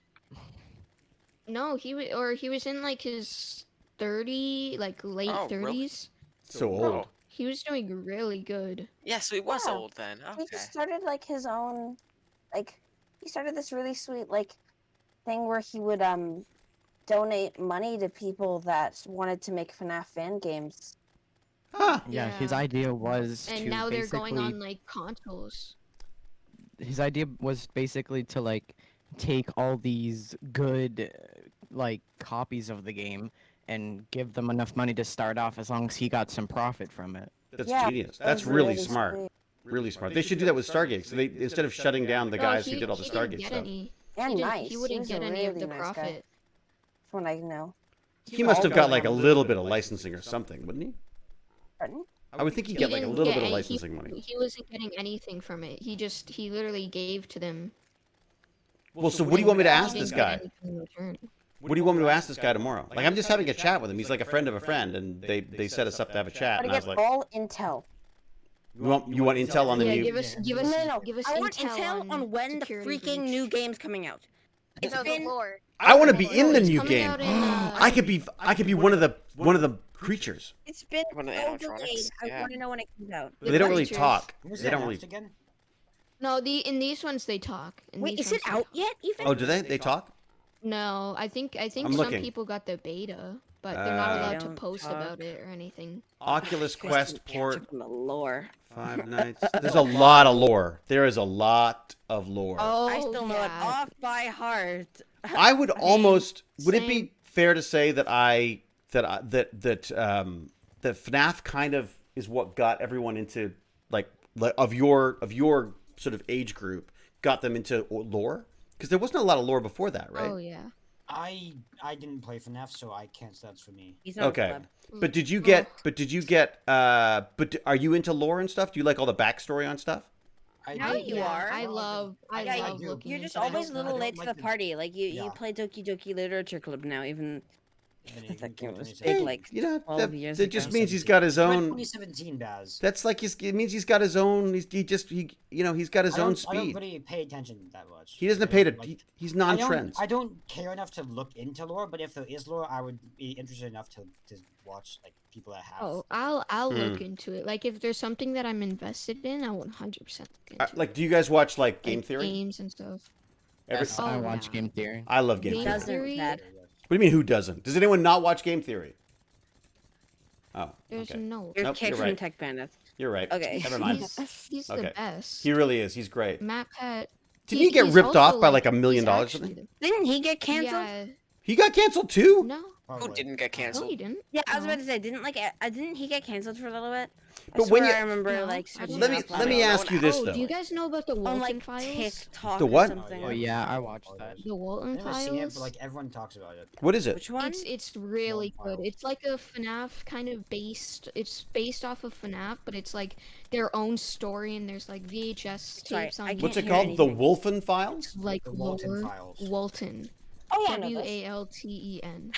No, he was in like his 30, like late Oh, really? 30s. So old. Oh. He was doing really good. Yeah, so he was Yeah. old then. He Okay. just started like his own, like he started this really sweet like thing where he would donate money to people that wanted to make FNAF fan games. Huh. Yeah, his Yeah. idea was And to now they're going basically on like consoles. his idea was basically to like take all these good like copies of the game and give them enough money to start off as long as he got some profit from it. That's Yeah, genius. that That's was really really smart. sweet. Really smart. They should do that with Stargate. So they instead of shutting down the guys who did all the didn't Stargate get stuff. any. And he nice. He wouldn't was a get any of really the nice guy, profit. from what I know. He must have all got going like a on. little bit of licensing or something, wouldn't he? Pardon? I would think he'd He get like a didn't little get bit of any- licensing money. He wasn't getting anything from it. He literally gave to them. Well, so what do you want me to ask He this didn't get guy? anything in return. What do you want me to ask this guy tomorrow? Like I'm just having a chat with him. He's like a friend of a friend, and they set us up to have a chat. But And I I was get like, all intel. you want intel on the Yeah, new? give us No. give us I want intel intel on when the security freaking breach. new game's coming out. It's No, the been lore. I want to be in the It's new coming game. out in, I could be one of the creatures. it's been One of the so animatronics, delayed. I yeah. want to know when it comes out. But they don't really creatures. talk. When was They that don't really. announced again? No, in these ones they talk. In Wait, these is it ones they out talk. yet? Even? Oh, do they? They talk? No, I think I'm some looking. people got the beta, but they're not They allowed to don't post talk. about it or anything. Oculus Quest port. From the lore. 5 Nights. There's a lot of lore. There is a lot of lore. Oh, I still know it yeah. off by heart. I would almost. Would it same. be fair to say that that FNAF kind of is what got everyone into like of your sort of age group, got them into lore? Because there wasn't a lot of lore before that, right? Oh yeah. I didn't play FNAF, so I can't say that's for me. He's not Okay. a pleb. But did you get? Are you into lore and stuff? Do you like all the backstory on stuff? Now you yeah, are. I love Yeah, love you- looking You're into just always a that I little don't late to like the the- party. Like you Yeah. play Doki Doki Literature Club now, even Even if that game was 2017. big like You know, 12 years that ago. just means he's got his We're in own. 2017, Baz. That's like it means he's got his own. He's got his I own don't speed. really pay attention that much. He doesn't I pay to. don't like- He's I non-trends. don't care enough to look into lore, but if there is lore, I would be interested enough to watch like people that have. Oh, I'll Hmm. look into it. Like if there's something that I'm invested in, I 100% look into Like, do you guys watch like it. game Like, theory? games and stuff. Every- Yes. I Oh, watch yeah. game theory. I love game Game theory. Doesn't theory? that What do you mean? Who doesn't? Does anyone not watch game theory? Oh, There's okay. no. you're Nope, kicked you're from right. Tech Bandits. You're right. Okay. Never mind. He's Okay. the best. He really is. He's great. Matt Pat. Did he get he's ripped also, off by like $1 million he's or actually something? Didn't he get canceled? Yeah. He got canceled too. No. Who Probably. didn't get No, canceled? he didn't. Yeah, I was No. about to say, didn't he get canceled for a little bit? I But when swear you- I remember No, like I searching don't up think Let me so. ask you this Oh, though. do you guys know about the on Walton like Files? TikTok The or what? something. Oh yeah, I watched that. The Walton I've never seen it, Files. but like everyone talks about it. What is it? Which one? It's really Walton good. Files. It's like a FNAF kind of based. It's based off of FNAF, but it's like their own story, and there's like VHS Sorry, tapes on. I can't What's it hear called? The anything. Wolfen Files? Like The Walton lore. Files. Walton. Oh yeah, I know W this. A L T E N.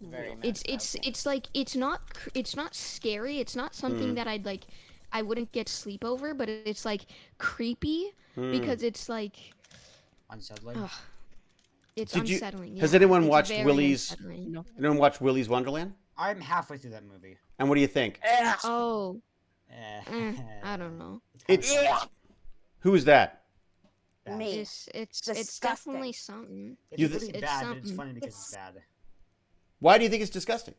Very It's like it's not scary. It's not something that I wouldn't get sleep over, but it's like creepy because it's like Unsettling. ugh, it's Did you- unsettling. has yeah, anyone it's watched very Willy's- unsettling. No. Anyone watch Willy's Wonderland? I'm halfway through that movie. And what do you think? Oh, Eh, I don't know. It's Yeah. who is that? bad. Me. It's Disgusting. definitely something. It's You really it's bad, but it's something. funny because it's bad. Why do you think it's disgusting?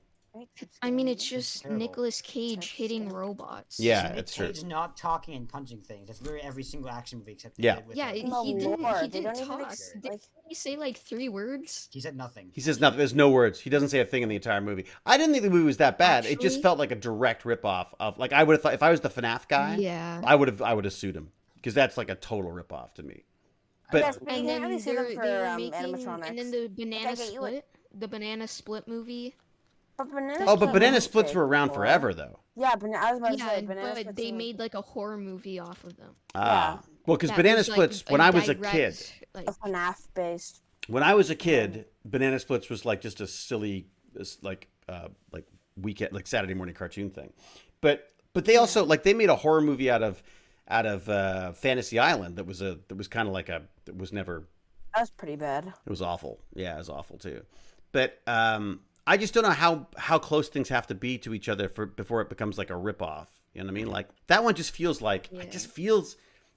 I mean, it's just terrible. Nicolas Cage hitting robots. Yeah, Nick it's true. Cage not talking and punching things. That's literally every single action movie except they Yeah. did with Yeah, him. No he didn't. lore, He they didn't don't even talk. ex- Did like- he say like 3 words? He said nothing. He says nothing. There's no words. He doesn't say a thing in the entire movie. I didn't think the movie was that bad. It just Actually- felt like a direct ripoff of like I would have thought if I was the FNAF guy, Yeah. I would have sued him because that's like a total ripoff to me. But Yes, but you And can't then really they see them were, for they were making, animatronics. and then the banana I get you, like- split, the banana split movie. But banana oh, but Split banana was splits big were around before. forever though. Yeah, but I was about to Yeah, say banana but Splits they were made like a horror movie off of them. Ah, well, because That banana was, like, splits when I was a kid. direct, like, a FNAF based. When I was a kid, Banana Splits was like just a silly, like weekend, like Saturday morning cartoon thing. But they also like they made a horror movie out of Fantasy Island that was kind of like that was never. That was pretty bad. It was awful. Yeah, it was awful too. But I just don't know how close things have to be to each other before it becomes like a ripoff. You know what I mean? Like that one just feels like Yeah.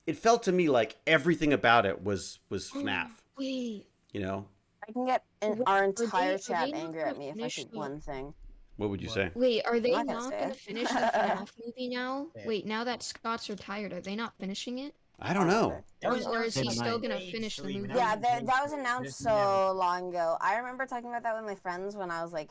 it felt to me like everything about it was FNAF. wait, You know? I can get Wait, our are entire are chat they not angry gonna at me if I finish say the? one thing. What would you What? say? Wait, are they not gonna not say gonna it. finish the FNAF movie now? Yeah. Wait, now that Scott's retired, are they not finishing it? I don't know. That was Or is announced he They in still might. gonna grade finish the 3 when movie? I was Yeah, in grade that was 3. announced Just never. so long ago. I remember talking about that with my friends when I was like,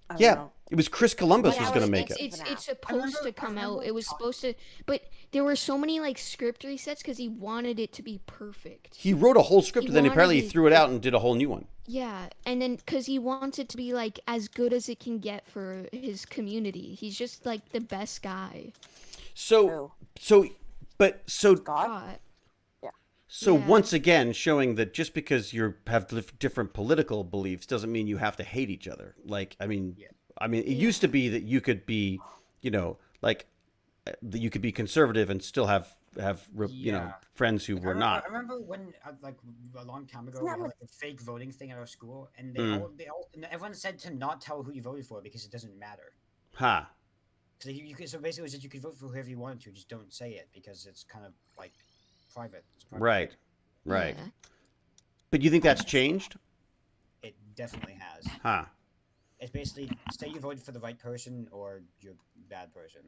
I don't Yeah, know. it was Chris Columbus Yeah, was Yeah, going to but make it. it's I remember- supposed to I come out. remember It was talk- supposed to, but there were so many like script resets because he wanted it to be perfect. He wrote a whole script, He and then apparently he wanted threw it it- out and did a whole new one. Yeah, and then because he wants it to be like as good as it can get for his community. He's just like the best guy. So, Who? so, but so, God? God. so Yeah. once again, showing that just because you have different political beliefs doesn't mean you have to hate each other. Like, I mean, Yeah. it used to be that you could be, like, that you could be conservative and still have Yeah. friends who Like, were not. I remember when, like, a long time ago, Isn't we that had what- like a fake voting thing at our school, and Mm. and everyone said to not tell who you voted for because it doesn't matter. Ha. So so basically, it was that you could vote for whoever you wanted to, just don't say it because it's kind of like private. It's private Right. voting. Right. Yeah. But you think that's changed? It definitely has. Huh. It's basically say you voted for the right person or you're a bad person.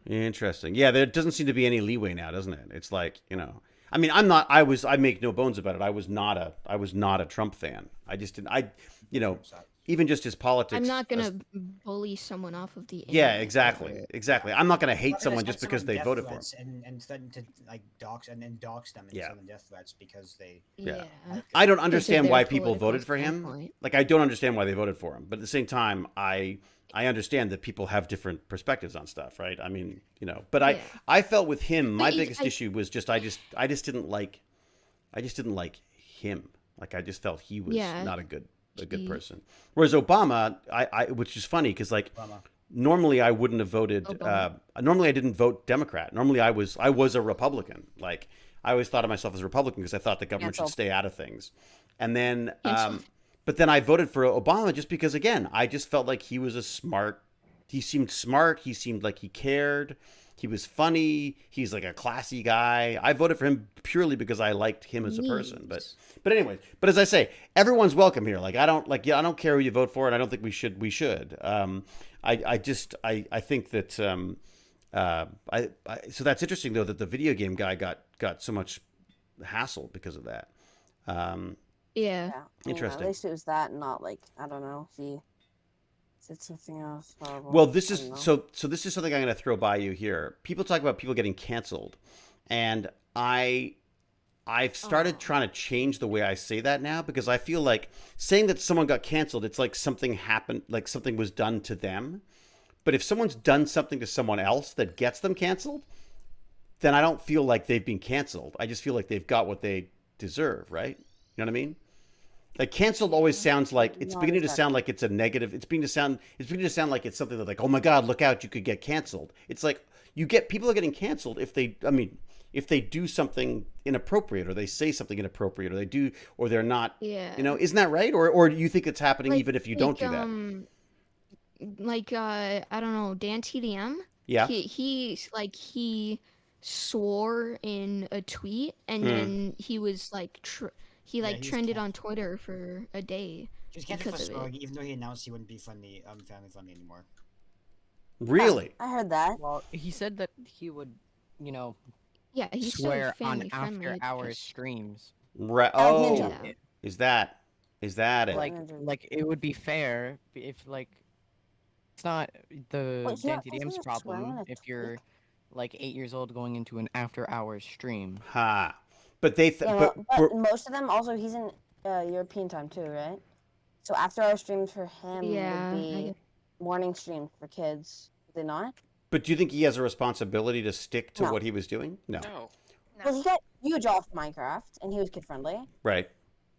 Interesting. Yeah, there doesn't seem to be any leeway now, doesn't it? It's like, I mean, I make no bones about it. I was not a Trump fan. I just didn't, Sucks. even just his politics. I'm not gonna bully someone off of the Yeah, internet exactly. over it. Exactly. I'm not going to hate Not gonna someone send just because someone they death voted for him. threats and threaten to like dox them and Yeah. send them death threats because they. Yeah. Yeah. I don't Because of understand their why people political voted for him. standpoint. Like, I don't understand why they voted for him. But at the same time, I understand that people have different perspectives on stuff, right? I mean, but Yeah. I felt with him, my But biggest issue was just I just didn't like him. Like, I just felt he was Yeah. not a good He- person. Whereas Obama, which is funny because like Obama. normally I wouldn't have voted. Obama. Normally I didn't vote Democrat. Normally I was a Republican. Like, I always thought of myself as a Republican because I thought the government should Canceled. stay out of things. And then, Canceled. but then I voted for Obama just because, again, I just felt like he was he seemed smart. He seemed like he cared. He was funny. He's like a classy guy. I voted for him purely because I liked him as a person. Neat. But anyway, but as I say, everyone's welcome here. Like, I don't care who you vote for, and I don't think we should. I think that, so that's interesting though, that the video game guy got so much hassle because of that. Yeah. Yeah. Interesting. At least it was that, and not like, I don't know, he said something else horrible. Well, this I is don't know. so this is something I'm going to throw by you here. People talk about people getting canceled, and I've started trying to change the way I say that now, because I feel like saying that someone got canceled, it's like something happened, like something was done to them. But if someone's done something to someone else that gets them canceled, then I don't feel like they've been canceled. I just feel like they've got what they deserve, right? You know what I mean? Like, canceled always sounds like it's Not beginning to exactly. sound like it's a negative. It's beginning to sound like it's something that, like, oh my God, look out, you could get canceled. It's like people are getting canceled if they do something inappropriate, or they say something inappropriate, or they're not. Yeah. Isn't that right? Or do you think it's happening Like- even if you don't do that? I don't know, Dan TDM. Yeah. He swore in a tweet, and Hmm. then he was like he Yeah, he's trended canceled. on Twitter for a day. He was canceled for because of it. swearing, even though he announced he wouldn't be family friendly anymore. Really? I heard that. Well, he said that he would, Yeah, he swear said on family friendly. after it's hours just- streams. Right. Oh, Oh, Yeah. is that it? Like it would be fair if it's not the Wait, Dan he TDM's was swearing problem on a if tweet? you're like 8 years old going into an after hours stream. Ha. But they Yeah, but, but most of them also, he's in European time too, right? So after our streams for him Yeah, would I be guess- morning stream for kids. Would they not? but do you think he has a responsibility to stick to No. what he was doing? No. No. Well, he got huge off Minecraft, and he was kid friendly. Right.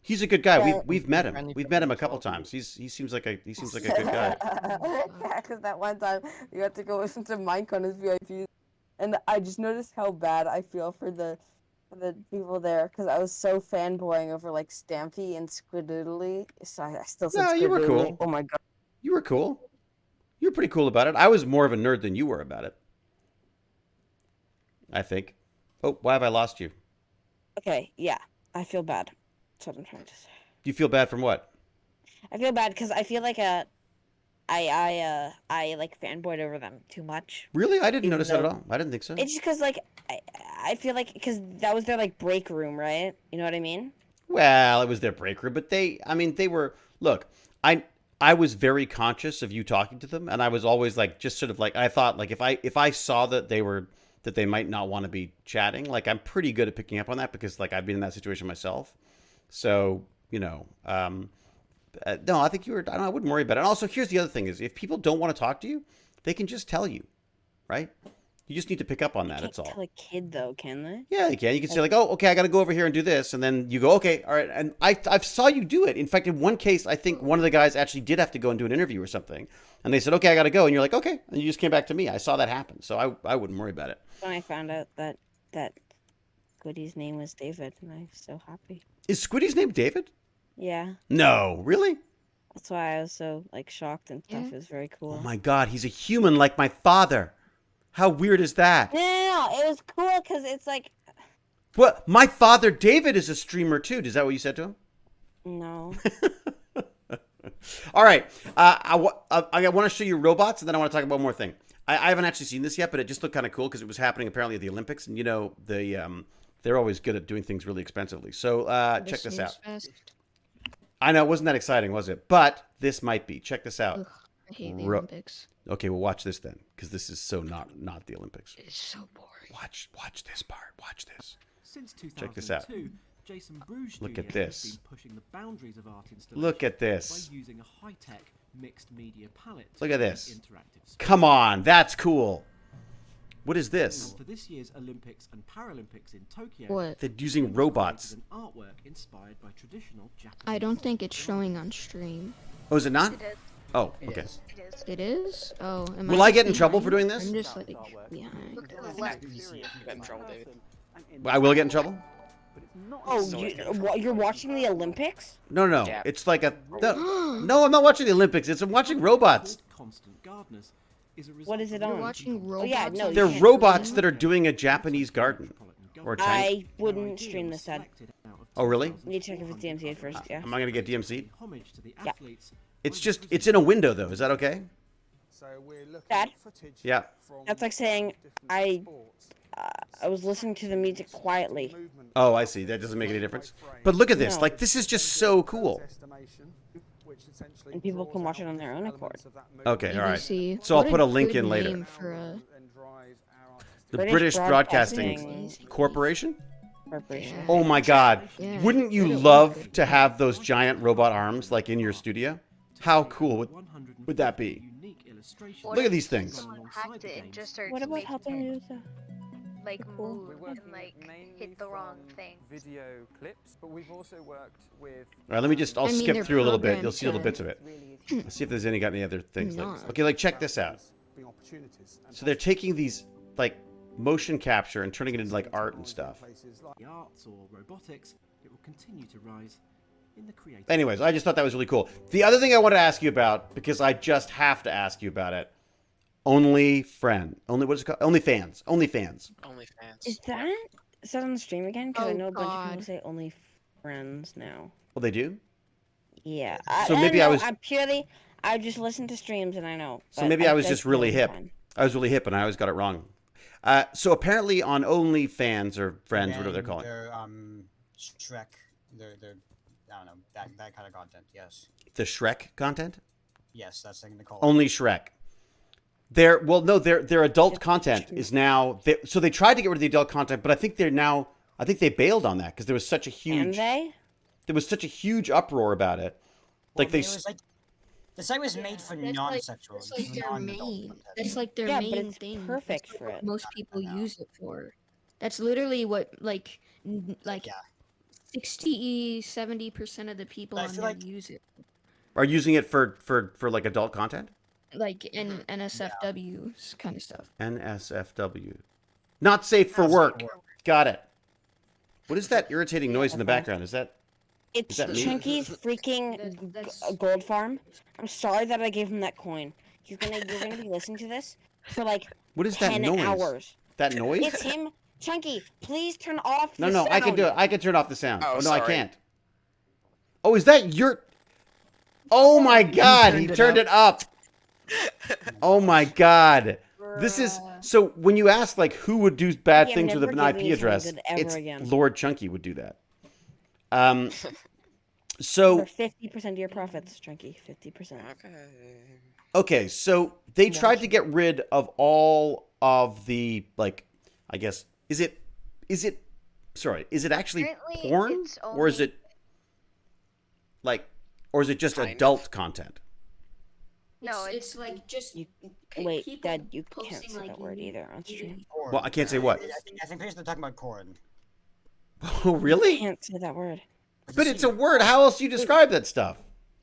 He's a good guy. Yeah. We've met him. Friendly We've for met him a himself. couple times. He seems like a good guy. Yeah, because that one time you had to go listen to Minecon as VIP, and I just noticed how bad I feel for the people there, because I was so fanboying over like Stampy and Squidoodly. So I still said No, you were Squidoodly. cool. Oh my god. You were cool. You were pretty cool about it. I was more of a nerd than you were about it, I think. Oh, why have I lost you? Okay, yeah, I feel bad. That's what I'm trying to say. You feel bad from what? I feel bad because I feel like I like fanboyed over them too much. Really? I didn't Even notice that at though- all. I didn't think so. It's just because like I feel like because that was their like break room, right? You know what I mean? Well, it was their break room, but they were. Look, I was very conscious of you talking to them, and I was always like, just sort of like, I thought like if I saw that they might not want to be chatting, like I'm pretty good at picking up on that because like I've been in that situation myself. So no, I think I wouldn't worry about it. And also, here's the other thing: is if people don't want to talk to you, they can just tell you, right? You just need to pick up on that. Can't That's all. tell a kid though, can they? Yeah, you can. You can say like, "Oh, okay, I got to go over here and do this," and then you go, "Okay, all right." And I saw you do it. In fact, in one case, I think one of the guys actually did have to go and do an interview or something, and they said, "Okay, I got to go," and you're like, "Okay," and you just came back to me. I saw that happen, so I wouldn't worry about it. When I found out that Goody's name was David, and I was so happy. Is Squiddy's name David? Yeah, No, really? that's why I was so like shocked and stuff. Yeah. It was very cool. Oh my God, he's a human like my father. How weird is that? No, it was cool because it's like Well, my father David is a streamer too. Is that what you said to him? no. All right. I want to show you robots, and then I want to talk about one more thing. I haven't actually seen this yet, but it just looked kind of cool because it was happening apparently at the Olympics, and they're always good at doing things really expensively. So check this out. I know it wasn't that exciting, was it? But this might be. Check this out. Ugh, I hate the Ro- Olympics. Okay, well watch this then, because this is so not the Olympics. It's so boring. Watch this part. Watch this. Since 2002, Check this out. Jason Bruges Look at Studio this. has been pushing the boundaries of art installation Look at this. by using a high-tech mixed media palette. Look at to this. create interactive space. Come on, that's cool. What is this? And for this year's Olympics and Paralympics in Tokyo, What? They're using robots. created an artwork inspired by traditional Japanese. I don't think it's showing on stream. Oh, is it not? It is. Oh, It okay. is. It is. It is? Oh, am Will I just get in trouble for behind? doing this? I'm just like behind. Look to the I left. think you got in trouble, David. I will get in trouble? Oh, So you're watching the Olympics? No. Yeah. It's like no, I'm not watching the Olympics. I'm watching robots. Constant gardeners is a What is it You're on? watching robots. Oh, yeah, no, on you They're can't. robots that are doing a Japanese garden. Or China. I wouldn't stream this ad. Oh, really? You need to check if it's DMCA first, yeah. Am I going to get DMC'd? Homage to the Yeah. athletes. It's in a window though. Is that okay? So we're looking Dad? at footage Yeah. from That's like saying different sports. I was listening to the music quietly. Movement Oh, I see. That doesn't make any difference. But look at this. No. Like this is just so cool. estimation, which essentially And people draws can watch out it on their own elements accord. of that Okay, movement all right. BBC. So I'll What put a link good in later. name for a... and drives our artistic The British British Broadcasting Broadcasting Corporation? Corporation. Oh my God. Yeah. Wouldn't you What a love good to have those giant robot arms like in your studio? How cool would that be? What Look at if these things. someone hacked it and just started What about making helping it, use the like Cool. move and like hit the wrong thing? video clips, but we've also worked with All right, let me just, I'll I mean, skip they're through a little bit. programmed You'll see little to- bits of it. Let's see if there's got any other things. Like, Not. okay, like check this out. being opportunities. And So they're taking these like motion capture and turning it into like art and stuff. places like The arts or robotics, it will continue to rise in the creative. Anyways, I just thought that was really cool. The other thing I wanted to ask you about, because I just have to ask you about it. What is it called? OnlyFans. OnlyFans. Is that on the stream again? Because I Oh, know a bunch of God. people say only friends now. Well, they do. Yeah. So maybe I was- I just listen to streams and I know. So but maybe I was that's just really totally hip. fine. I was really hip, and I always got it wrong. So apparently on OnlyFans or Friends, whatever they're And calling it, They're Shrek. They're I don't know that kind of content. Yes, the Shrek content. yes, that's the thing they call it. Only Shrek. Their adult content is now. So they tried to get rid of the adult content, but I think they bailed on that because there was such a Can huge uproar about it. Well, Like they. it was like the site was made for non-sexual. That's like their non-adult main. content. That's like their Yeah, but main it's thing. perfect That's for what it. most people know. use it for. That's literally what like Yeah. 60-70% of the people But I on feel there like- use it. Are using it for like adult content? Like in NSFWs kind of stuff. NSFW. Not safe for Not safe work. for work. Got it. What is that irritating noise in the Okay. background? Is that It's that me? Chunky's freaking That's- gold farm. I'm sorry that I gave him that coin. You're gonna be listening to this for like what is that 10 noise? hours. That noise? It's him. Chunky, please turn off No, the no, I can sound. do it. I can turn off the sound. Oh, Oh, no, I sorry. can't. Oh, is that your? Oh my God! He turned it up. Oh my God! This is so. When you ask like who would do bad Yeah, things with never an give IP me something address, good ever it's again. Lord Chunky would do that. For So 50% of your profits, Chunky. 50%. okay, so they I'm tried to watching. get rid of all of the like. I guess is it? Sorry, is it actually Apparently, porn it's or is only- it like, or is it just Kind adult of. content? No, It's like just You, people Dad, you can't posting say like that word either on stream. Corn. Well, I can't say what. I think they're talking about corn. Oh, You really? can't say that word. But it's a word. How else do you describe that stuff?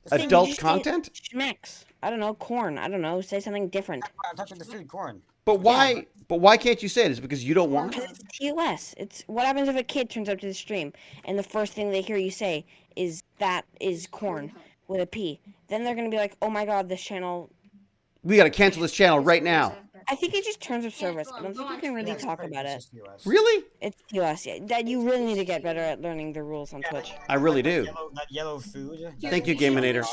Then you Adult just say content? Schmecks. I don't know. Corn. I don't know. Say something different. I'm talking about the food, corn. But why? But why can't you say it? Is it because you don't want Because it? it's TOS. It's what happens if a kid turns up to the stream and the first thing they hear you say is that is corn with a P. Then they're gonna be like, oh my god, this channel. We got to cancel this channel right now. I think it just turns of service. go I on, don't go think you on, can really Yeah, it's talk pretty- about it's it. just US. Really? It's TOS. Yeah, Dad, you really need to get better at learning the rules on Twitch. I really do. That yellow food. Thank you, We should Gaminator.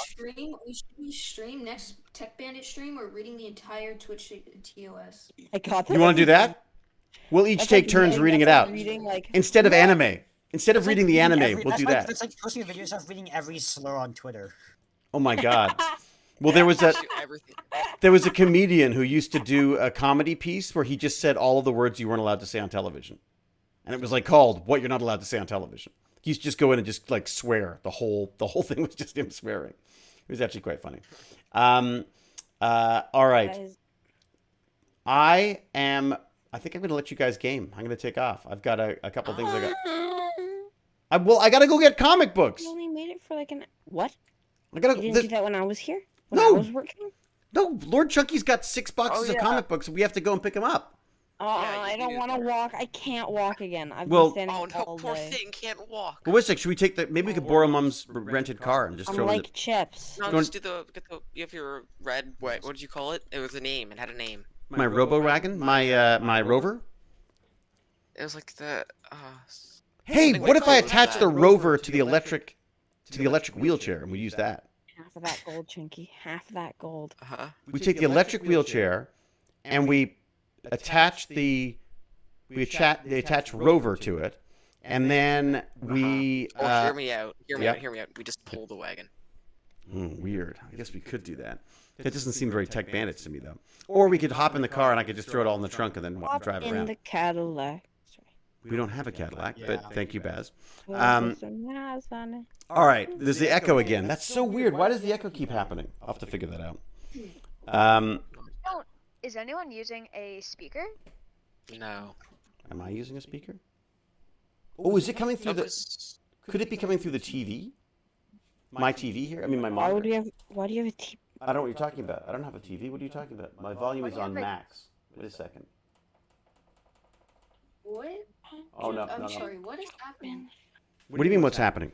stream next Tech Bandit stream. We're reading the entire Twitch TOS. I got that. You want to do that? We'll each That's take like turns reading it that's out like reading, like, instead of what? anime. Instead of That's like reading the reading anime, we'll do that. That's like posting a video of reading every slur on Twitter. Oh my God. Well, there was Everything. a comedian who used to do a comedy piece where he just said all of the words you weren't allowed to say on television, and it was like called "What You're Not Allowed to Say on Television." He used to just go in and just like swear. The whole thing was just him swearing. It was actually quite funny. All right. I think I'm going to let you guys game. I'm going to take off. I've got a couple things I got. I got to go get comic books. You only made it for like an what? I got You to. didn't do that when I was here. When I No. was working. No, Lord Chunky's got 6 boxes Oh, of yeah. comic books, and we have to go and pick them up. I don't want to walk. I can't walk again. I've Well- been standing Oh no, all poor day. thing can't walk. Well, wait a sec. Should we take the? Maybe we could borrow Mom's rented car and just I'm throw like it. chips. No, Go on- just do you have your red, what did you call it? It was a name, it had a name. My Robo Wagon, my Rover. It was like the, Hey, Something what like if I that. attach the Rover to the electric wheelchair and we use that? Half of that gold, Chinky. Half of that gold. We take the electric wheelchair and we attach they attach Rover to it, and then we. Oh, hear me out. Hear me yeah. out. Hear me out. We just pull the wagon. Weird. I guess we could do that. That doesn't seem very Tech Bandits to me, though. Or we could hop in the car and I could just throw it all in the trunk and then drive it In around. the Cadillac. We don't have a Cadillac, but thank you, Baz. All All right, there's the echo again. That's so weird. Why does the echo keep happening? I'll have to figure that out. Is anyone using a speaker? No. Am I using a speaker? Oh, is it coming through That the? was- Could it be coming through the TV? My TV here? I mean, my Why monitor. why do you have a T? I don't know what you're talking about. I don't have a TV. What are you talking about? My volume is on max. Wait a second. What? Oh, no, I'm no. sorry. What is happening? What do you mean? What's happening?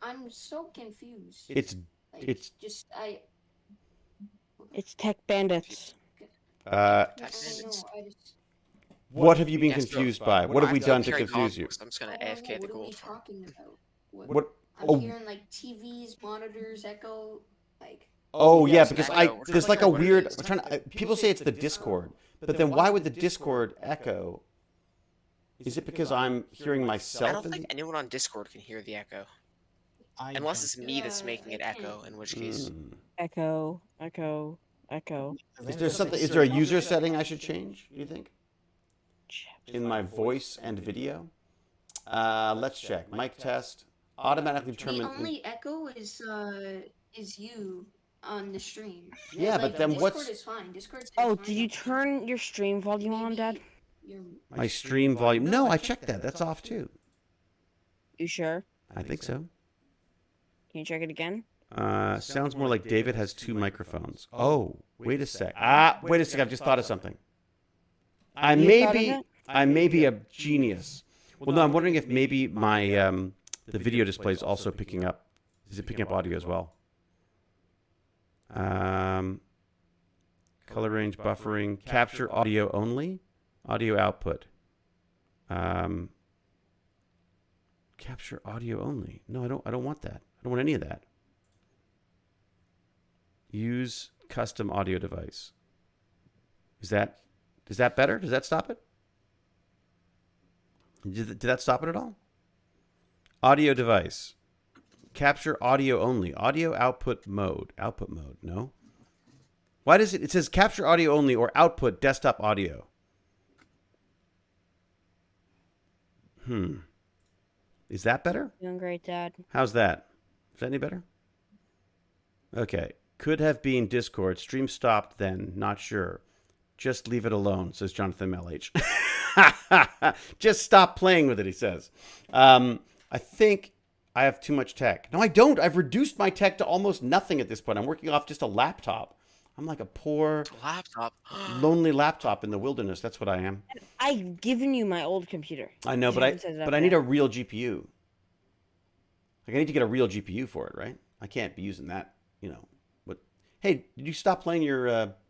I'm so confused. It's Like, it's just It's Tech Bandits. uh. I don't know. I just. What have you been Yes, confused bro. by? What have we I'm done to carrying confuse you? comics, I'm just gonna I don't AFK know, the what are we gold. talking about? What? I'm Oh. hearing like TVs, monitors, echo, like. Oh yeah, Yes, because I know. We're there's trying like to a figure out what it weird. is. We're trying to. People say it's the Discord, but then why would the Discord echo? Is it because I'm hearing I myself? don't in think the- anyone on Discord can hear the echo. I Unless don't- it's me that's Yeah, making it I echo, in which case. Echo. Echo. Echo. Is there something? Is there a user setting I should change? Do you think? In my voice and video. Let's check. Mic test. Automatically The determine. only echo is you on the stream. Yeah, but then Discord what's- is fine. Discord's Oh, fine. did you turn your stream volume on, Dad? My stream volume. No, I checked that. That's off too. You sure? I think so. Can you check it again? Sounds more like David has 2 microphones. Oh, wait a sec. Wait a sec. I've just thought of something. I You may thought of be. it? I may be a genius. Well, no, I'm wondering if maybe my the video display is also picking up. Is it picking up audio as well? Color range buffering, capture audio only, audio output. Capture audio only. No, I don't want that. I don't want any of that. Use custom audio device. Is that better? Does that stop it? Did that stop it at all? Audio device. Capture audio only. Audio output mode. Output mode. No. Why does it says capture audio only or output desktop audio? Is that better? Doing great, Dad. How's that? Is that any better? Okay. Could have been Discord. Stream stopped then. Not sure. Just leave it alone, says Jonathan LH. Just stop playing with it, he says. I think I have too much tech. No, I don't. I've reduced my tech to almost nothing at this point. I'm working off just a laptop. I'm like a poor, Laptop. lonely laptop in the wilderness. That's what I am. I've given you my old computer. I know, You but haven't set it up I need yet. a real GPU. Like I need to get a real GPU for it, right? I can't be using that, you know. But hey, did you stop playing your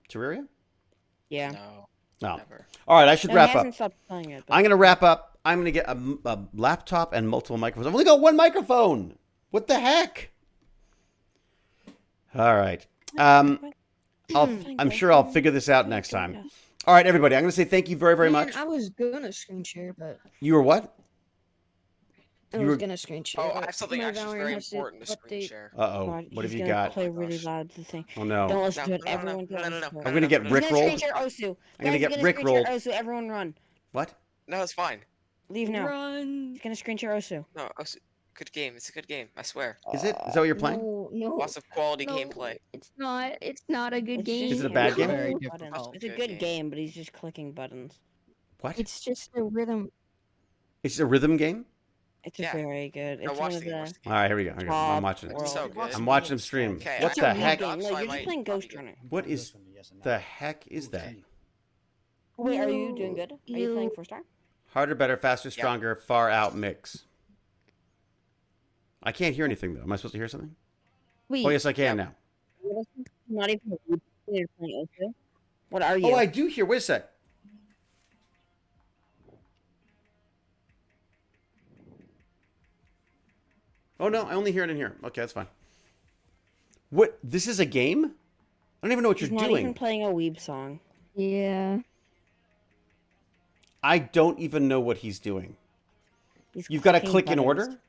Terraria? Yeah. No. No. Never. All right, I should No, wrap he up. hasn't stopped playing it. But I'm gonna wrap up. I'm gonna get a laptop and multiple microphones. I've only got one microphone. What the heck? All right. I'm sure I'll figure this out next time. All right, everybody. I'm gonna say thank you very, very Man, much. I was gonna screen share, but You were what? I You was were- gonna screen share. Oh, I but have something my actually Valorant very has to important to screen update. share. Uh-oh. God, What have he's you gonna got? play Oh my really gosh. loud. The thing. Oh no. Don't listen No, to it. no, no, Everyone no, no, don't no, listen to no, it. I'm gonna get no, He's no, gonna rickrolled. screen share Osu. I'm gonna Guys, get he's gonna screen share rickrolled. Osu. Everyone run. What? No, it's fine. Leave now. Run. He's gonna screen share Osu. No, good game. It's a good game. I swear. Is it? Is that what you're playing? No, Lots of quality no, gameplay. it's not. It's not a good It's game. Is it a bad game? Very buttons. difficult. It's a Good good game. game, but he's just clicking buttons. What? It's just a rhythm. It's a rhythm game? It's Yeah. very good. Now It's watch one of the game. Watch the. the game. All right, here we go. Okay, I'm Top watching it. world. So good. I'm watching him stream. Okay, What It's the a heck? game. So No, I you're just might playing not be Ghost good. Runner. What is the heck is that? Wait, are you doing good? Are you playing You- 4-star? Harder, better, faster, stronger, far out mix. I can't hear anything though. Am I supposed to hear something? Wait. Oh yes, I can now. Not even. You're playing Osu. What are you? Oh, I do hear. Wait a sec. Oh no, I only hear it in here. Okay, that's fine. What? This is a game? I don't even know what He's you're not doing. even playing a Weeb song. Yeah. I don't even know what he's doing. He's You've got to clicking click in buttons. order?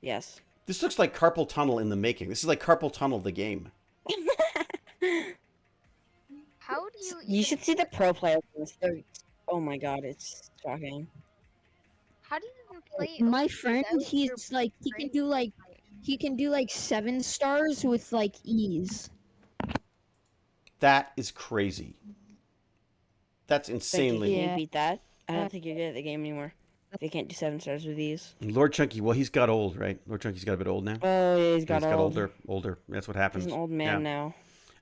Yes. This looks like Carpal Tunnel in the making. This is like Carpal Tunnel the game. How do you? You should see the pro players. Oh my god, it's shocking. How do you even play? My Osu friend, without your he's like he can brain? do like 7 stars with like ease. That is crazy. That's Think insanely. you Yeah. can beat that? I don't think you're good at the game anymore. If you can't do 7 stars with these. Lord Chunky, well, he's got old, right? Lord Chunky's got a bit old now. Oh, yeah, he's got old. older. That's what He's happens. an old man now.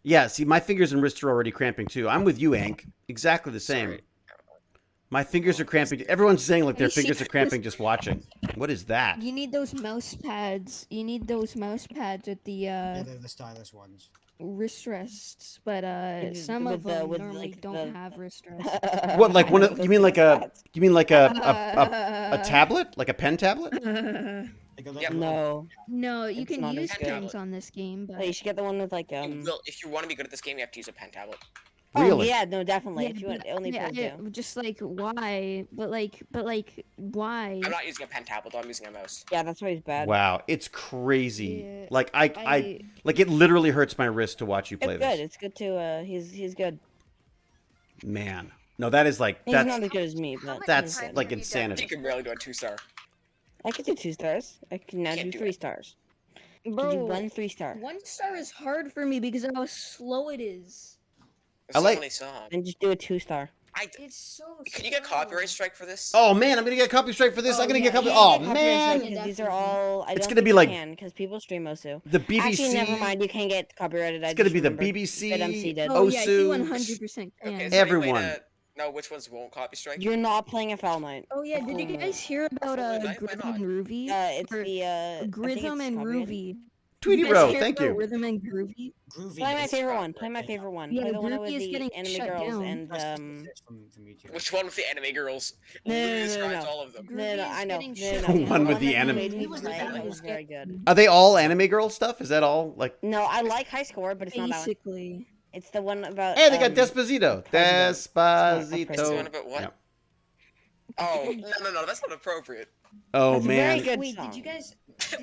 Yeah, see, my fingers and wrists are already cramping too. I'm with you, Hank. Exactly the same. Sorry. My fingers are cramping. Everyone's saying like their Hey, see, fingers are cramping just watching. What is that? You need those mouse pads. You need those mouse pads with the Yeah, they're the stylus ones. wrist rests, but With- some with of the- them with, normally like, don't the- have wrist rests. What, like one of? You mean like a tablet, like a pen tablet? Like a Yeah. little- No. No, you It's can not as use good. pens on this game, but No, you should get the one with like If you want to be good at this game, you have to use a pen tablet. Oh Really? yeah, no, definitely. yeah, If you want but only I- play 2. just like why? But like why? I'm not using a pen tablet, though. I'm using a mouse. Yeah, that's why he's bad. Wow, it's crazy. Yeah, Like I like it literally hurts my wrist to watch you It's play good. this. It's good to he's good. Man, no, that is like He's that's not as good as me, How but much that's time like have you done? insanity. You can barely do a 2-star. I could do 2 stars. I can now Can't do do 3 it. stars. Bro, Can do 1 3-star. 1 star is hard for me because of how slow it is. There's I so like- many songs. And just do a 2-star. It's so. Can you get slow. copyright strike for this? Oh man, I'm gonna get a copy strike for this. Oh, I'm gonna yeah, get copy. yeah, Oh yeah, man, copyright. Because these are all. I It's don't gonna think be you like- can because people stream Osu. the BBC. Actually, never mind. You can get copyrighted. It's gonna be the BBC. BitMC did. Oh yeah, you Osu. 100% can. Okay, is there any way Everyone. to know which ones won't copy strike? You're not playing a Foul Night. Oh yeah, did you guys hear about Absolutely, why Grytham not? and Ruby? It's Or the I think Grytham it's and copyrighted. Ruby. Tweety You guys Row, care thank about you. Rhythm and Groovy? Groovy. Play my is favorite crap, one. Play right? my Yeah. favorite one. Yeah, Play the one Groovy with is the getting anime shut girls down. and From YouTube. Which one with the anime girls? No, no, Literally no, no, describes no. all of them. No, Groovy I is know. getting No, shut no, The no. one with The the one that anime- you made me It was play that was one. very good. Are they all anime girl stuff? Is that all like? No, I like High Score, but it's not that one. Basically. It's the one about. Hey, they got Despacito. President. It's the one Despacito. about what? Yeah. Oh, no, that's not appropriate. Oh That's a very man. good Wait, song. did you guys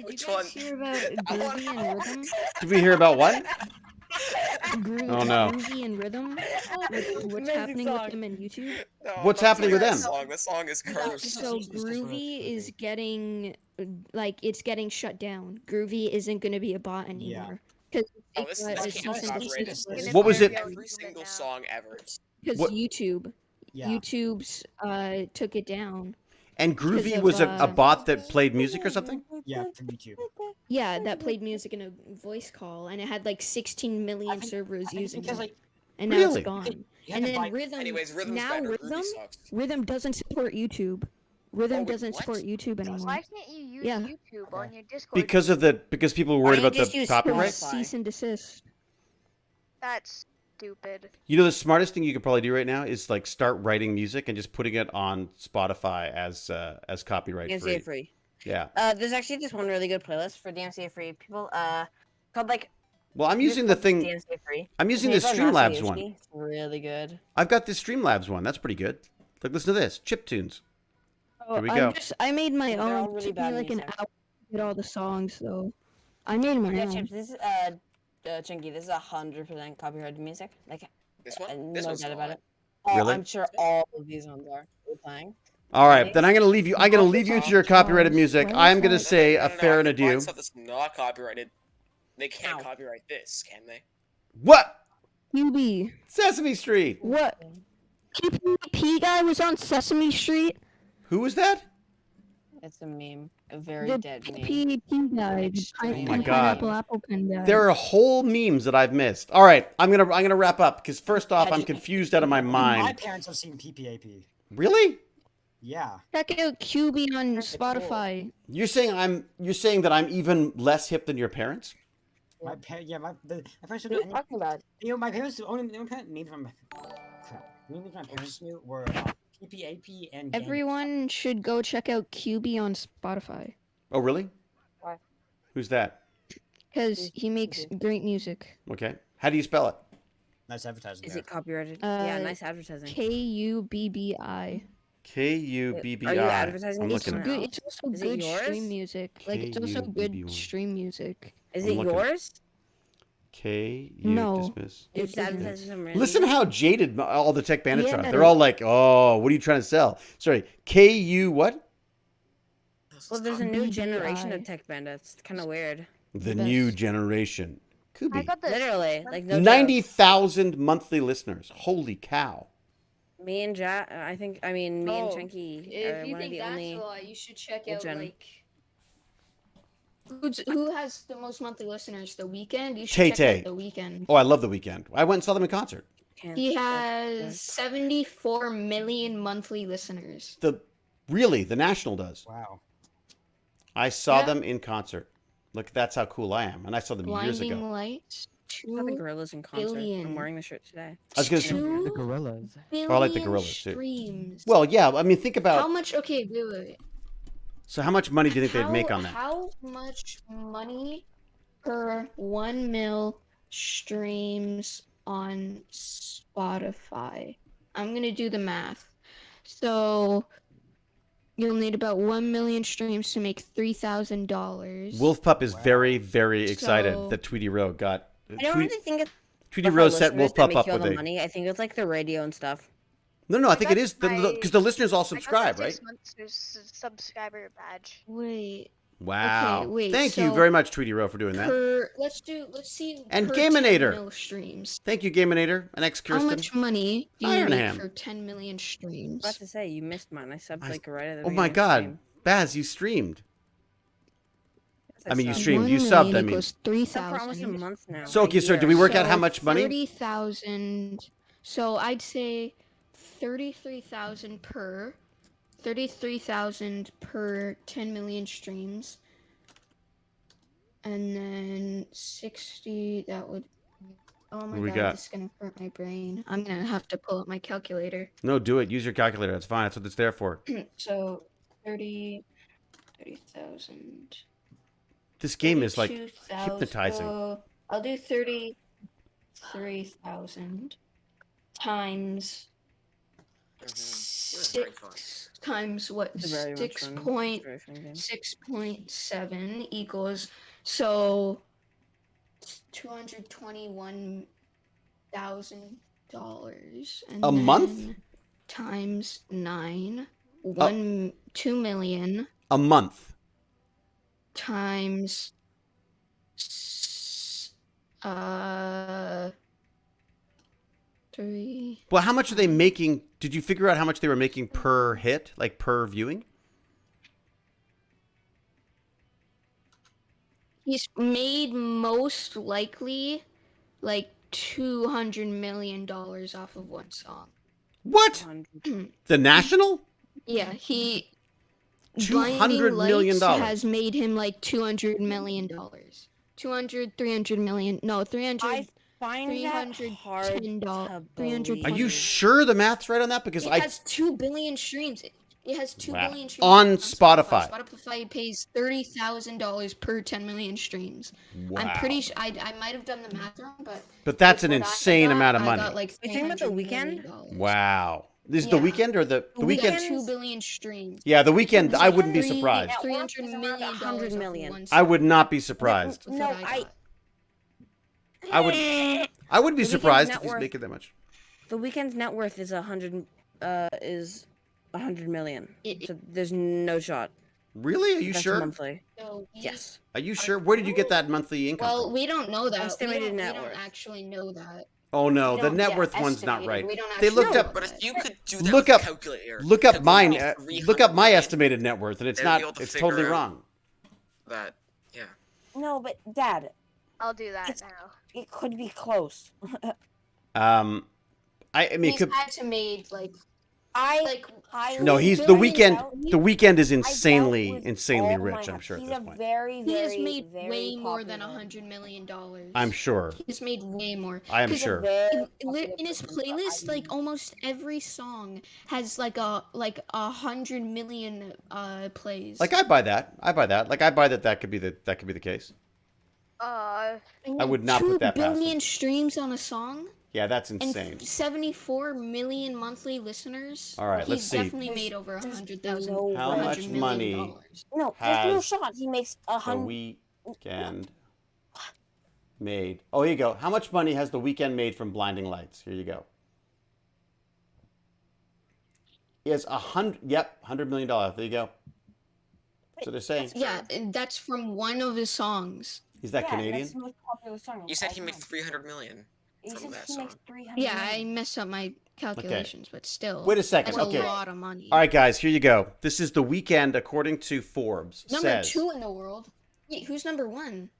Which one? hear about I want- Groovy and Rhythm? Did we hear about what? Oh, no. Groovy and Rhythm? What's Amazing happening song. with them and YouTube? No, What's don't happening play with that them? Song. The song is cursed. So It's just for Groovy is Groovy. getting it's getting shut down. Groovy isn't going to be a bot anymore because Oh, this got a can't cease be and copyrighted. desist This letter. is What was it? Every single song ever. Because What- Yeah. YouTube's took it down. And Because Groovy of, was a bot that played music or something? Yeah, from YouTube. Yeah, that played music in a voice call, and it had like 16 million servers using because it, like and now Really? it's gone. you had And to then buy. Rhythm. Anyways, Rhythm's now better. Rhythm. Groovy sucks. Rhythm doesn't support YouTube. Rhythm Oh, wait, doesn't what? support YouTube anymore. Why can't you use Yeah. YouTube on your Discord? Because people were Why worried don't you about just the use copyright. Spotify? Cease and desist. That's stupid. You know, the smartest thing you could probably do right now is like start writing music and just putting it on Spotify as copyright free. DMCA free. Yeah. There's actually this one really good playlist for DMCA free people. Called like. Well, I'm I think it's using the called thing. DMCA free. I'm using the It's made by Streamlabs one. Masayoshi. It's really good. I've got this Streamlabs one. That's pretty good. Like, listen to this. Chiptunes. Here we go. I made my They're all own. really It took me bad like an music. hour to get all the songs though. I made my Yeah, own. Chips. This is Chinky. This is 100% copyrighted music. Like, This one? no This one's doubt about not. it. Oh, Really? I'm sure all of these ones are. We're playing. All right, then I'm gonna leave you. I'm gonna leave you to your copyrighted music. I'm gonna say a fair and I a can find due. Stuff that's not copyrighted. They can't Ow. copyright this, can they? What? QB. Sesame Street. What? PvP guy was on Sesame Street. Who was that? It's a meme. A very The dead meme. PvP guy. Extreme. Oh my God. Pineapple apple pen guy. There are whole memes that I've missed. All right, I'm gonna wrap up because first off, I'm confused out of my Even My mind. parents have seen PPAP. Really? Yeah. Check out QB on Spotify. You're saying that I'm even less hip than your parents? My parents What are you talking about? You know, my parents the only names from crap. The only names my parents knew were PPAP and Gang. Everyone should go check out QB on Spotify Oh, really? Why? Who's that? because he makes great music. Okay. How do you spell it? Nice advertising. Is there. it copyrighted? Yeah, Uh, nice advertising. KUBBI. KUBBI. Are you advertising I'm this It's looking one? at good. it. It's also Is it good yours? stream music. Like it's also KUBBI. good stream music. Is I'm it looking. yours? KU No. dismiss. You're It just isn't. advertising some random Listen shit? how jaded all the tech bandits are. Yeah. They're all like, "Oh, what are you trying to sell?" Sorry, KU what? Well, there's a new BBI. generation of tech bandits. It's kind of weird. The best. new generation. I Kubi. got this. Literally, like no joke. 90,000 monthly listeners. Holy cow. Me and I mean, me and Oh, Chunky are If you one of think the that's only. a lot, you should check Well, out Jen. like who has the most monthly listeners. The Weekend. You should Tay check Tay. out The Weekend. Oh, I love The Weeknd. I went and saw them in concert. He has 74 million monthly listeners. The National does. Wow. I saw Yeah. them in concert. Look, that's how cool I am. And I saw them years Blinding ago. Lights. I saw the gorillas in concert. billion. I'm wearing the shirt today. I was gonna say, Two The gorillas. Oh, I like the billion Gorillas, too. streams. well, yeah. I mean, think how about. much? Okay, wait. So, how much money do you think they'd make on that? How much money per 1 mil streams on Spotify? I'm gonna do the math. So you'll need about 1 million streams to make $3,000. Wolf Pup is very, very excited So- that Tweety Row got. I don't really think it's Tweety the Row set listeners Wolf that Pup make up you all with the a. money. I think it's like the radio and stuff. No, I think it got is because my- the listeners all I got the subscribe, right? 6 months subscriber badge. Wait. Wow. wait, Thank you so very much, Tweety Row, for doing that. Let's see. And per Gaminator. 10 mil streams. Thank you, Gaminator and ex How Kirsten. much money do you make Ironham. for 10 million I was streams? about to say you missed mine. I subbed I- like right at the Oh my beginning of the God, stream. Baz, you streamed. Yes, I mean, you subbed. streamed. 1 You million subbed, I mean. equals Subbed for almost a 3,000. month now. So, a okay, sir, year. did we work out So how much money? 30,000. So I'd say 33,000 per. 33,000 per 10 million streams. and then 60. That would. Oh my What we god, got? this is gonna hurt my brain. I'm gonna have to pull up my calculator. No, do it. Use your calculator. That's fine. That's what it's there for. So 30,000. This game is like 32,000. hypnotizing. So I'll do 33,000 times Very fun. 6 times what? It's very much fun. It's very fun game. 6.7 equals, so $221,000 A month? times 9, Oh. 2 million A month. times 3. Well, how much are they making? Did you figure out how much they were making per hit, like per viewing? He's made most likely like $200 million off of one song. What? The National? Yeah, he $200 million. has made him like $200 million. 300 million. No, 300. I find that hard $310. to 300. Are you believe. sure the math's right on that? Because It I has 2 billion streams. It has 2 Wow. billion streams On Spotify. Spotify pays $30,000 per 10 million streams. I'm pretty sure I might have done the math wrong, but that's an with what I insane got, amount of I money. got like You think about The $300 Weeknd? million. Wow. This is the Yeah. weekend or the We got weekend? 2 billion streams. Yeah, the weekend. I wouldn't be Three- surprised. $300 It's around million. 100 million. I would not be surprised. That's No, what I got. I would be The Weeknd's surprised net if he's worth- making that much. The Weeknd's net worth is 100 million. It- So there's no shot. Really? Are you That's sure? monthly. So we- Yes. Are you sure? Where did you get that monthly income Well, from? we don't know that. Estimated we net don't worth. actually know that. Oh no, We the don't- net yeah, worth one's not estimated. right. We don't They actually looked know up. But if you could do that Look with up- a calculator, Look up mine. calculate Look up my 300 estimated net worth, and it's They'd be not. able to It's figure totally out- wrong. That, yeah. No, but Dad, I'll do that It's- now. it could be close. I mean, it He's could. had to made like I highly. No, he's the Billion weekend. doubt- The weekend is I doubt insanely, with insanely all my rich. I'm heart. sure at He's this a point. very, He has very, made very way more than popular- $100 million. I'm sure. He's made way more. I am 'Cause sure. very In his popular person, playlist, but like almost every song has like 100 million plays. Like I buy that. I buy that. Like I buy that. That could be the case. Uh, I would not put that past 2 him. billion streams on a song Yeah, that's and insane. 74 million monthly listeners. All right, let's He's see. definitely made over There's 100,000. no How way. much money No, there's no has shot. He makes the 100. weekend made? Oh, here you go. How much money has the weekend made from Blinding Lights? Here you go. He has $100 million. There you go. So they're saying. Yeah, and that's from one of his songs. Is that Yeah, Canadian? That's the most popular song of You said all he makes time. 300 million. He from said that he makes song. 300 Yeah, I million. messed up my calculations, but still. Wait a second. That's Okay. a lot of money. All right, guys. Here you go. This is the weekend, according to Forbes. Number says 2 in the world. Wait, who's number 1?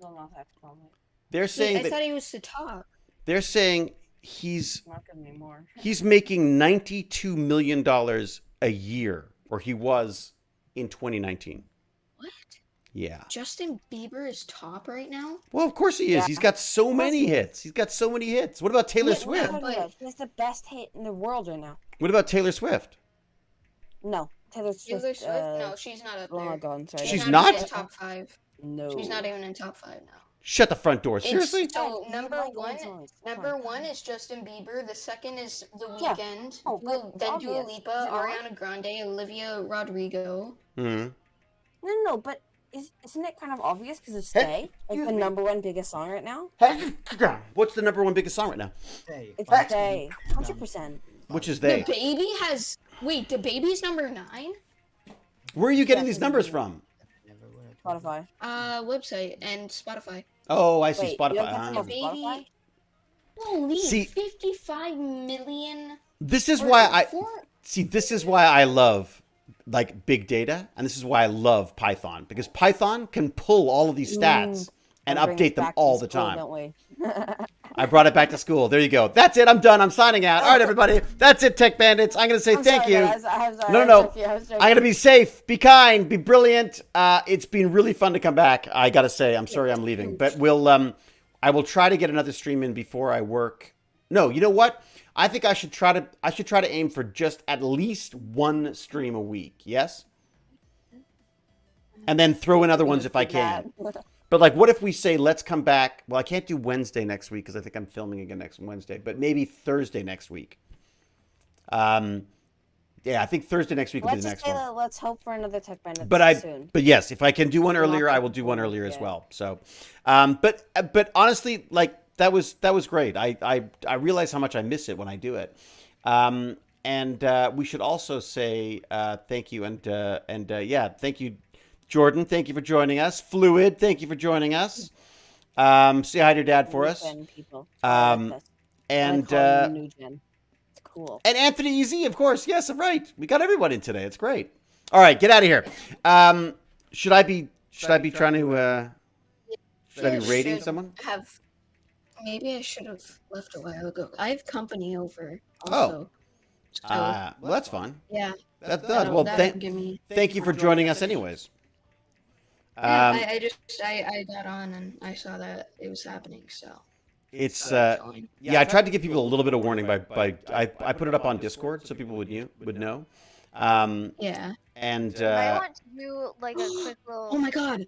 No, not that probably. they're Wait, saying I that thought he was the top. they're saying he's Not good anymore. he's making $92 million a year, or he was in 2019. What? Yeah. Justin Bieber is top right now? Well, of course he is. Yeah. He's got so many hits. He's got so many hits. What about Taylor Yeah, Swift? but- He has the best hit in the world right now. What about Taylor Swift? No, Taylor Swift. Taylor Swift? No, she's not up Oh there. my god, sorry. She's even not? in top 5. No. She's not even in top 5 now. Shut the front door. Seriously? It's, so You number like one, old songs. number one is Justin Bieber. The second is The Yeah. Weeknd. Oh, but it's Then Dua obvious. Lipa, Is it not? Ariana Grande, Olivia Rodrigo. Hmm. No, but isn't it kind of obvious because it's Stay? Like the number one biggest song right now? What's the number one biggest song right now? Hey, It's Fox Stay. News. 100%. Which is The they? Baby has. Wait, The Baby's number 9? Where are you getting these numbers from? Never would have Spotify. Website and Spotify. Oh, I see. Wait, you don't Spotify. have to Ah. go Baby. Spotify? Holy, See- 55 million. This is or why I four- see. This is why I love like big data, and this is why I love Python, because Python can pull all of these stats and Gotta bring us update them back to all the school, time. Don't we? I brought it back to school. There you go. That's it. I'm done. I'm signing out. All right, everybody. That's it, Tech Bandits. I'm going to say thank you. I'm sorry, No. I was joking. I'm going to be safe, be kind, be brilliant. It's been really fun to come back. I got to say, I'm sorry I'm leaving, but I will try to get another stream in before I work. No, you know what? I think I should try to aim for just at least one stream a week. Yes? And then throw in other ones if I can. But like, what if we say, let's come back? Well, I can't do Wednesday next week because I think I'm filming again next Wednesday, but maybe Thursday next week. Yeah, I think Thursday next week will be the next one. Let's hope for another Tech Bandits soon. But yes, if I can do one earlier, I will do one earlier as well. So, but honestly, like that was great. I realize how much I miss it when I do it. And we should also say thank you and yeah, thank you, Jordan. Thank you for joining us. Fluid, thank you for joining us. Say hi to your dad for us. And cool. And Anthony Easy, of course. Yes, I'm right. We got everyone in today. It's great. All right, get out of here. Should I be trying to should I be raiding someone? Maybe I should have left a while ago. I have company over Oh. also. Well, that's fine. Yeah. That's done. Well, thank you for joining us anyways. Yeah, I got on and I saw that it was happening, so. It's yeah, I tried to give people a little bit of warning by I put it up on Discord so people would know. Yeah. And I want to do like a quick little. Oh my god!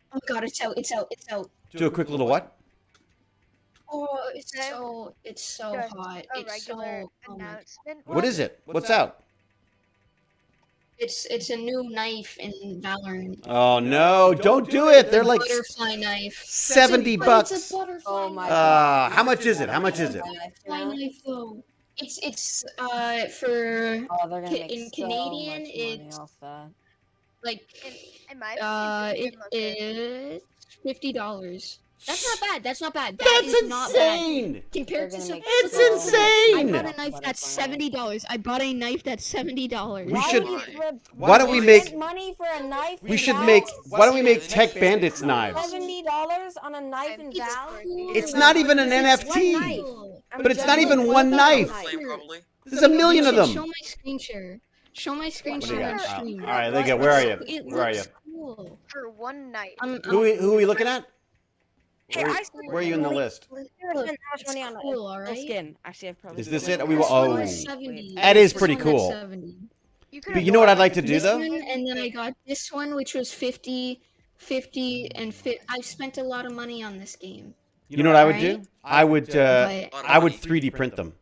It's out! Do a quick little what? Oh, it's so hot. A It's regular so. announcement. What is it? What's out? It's a new knife in Valorant. Oh no! Don't do it. They're like butterfly knife. $70. It's a butterfly Oh my knife. How much is it? How much is it? Butterfly knife though. It's for they're gonna make in so Canadian much money it's off that. like In my opinion, it look good. is $50. That's not bad. That's is not insane. bad. Compared to They're gonna some, make It's so insane. I much bought a knife money that's off that. $70. I bought a knife that's $70. We should- Why don't we would you make- spend money for a knife? We should make. Why don't we make Tech Bandits knives? $70 on a knife in Val? It's not even an One NFT. knife. But it's not even one knife. Probably. There's a million of Show them. my screen share. Show my screen What do you share on got? stream. All right, there you go. Where are you? It Where are you? looks cool. For one night. Who are we looking at? Hey, Where, I spent where are you in the list? I spent that much It's money on a cool, a alright? skin. Actually, I've probably. Is this spent it? more. We This will- one oh. was 70. That is This pretty one cool. had 70. You But you know what I'd like to do This though? one, and then I got this one, which was 50, and I've spent a lot of money on this game. You know what I would do? Right? I would But- I would 3D print them.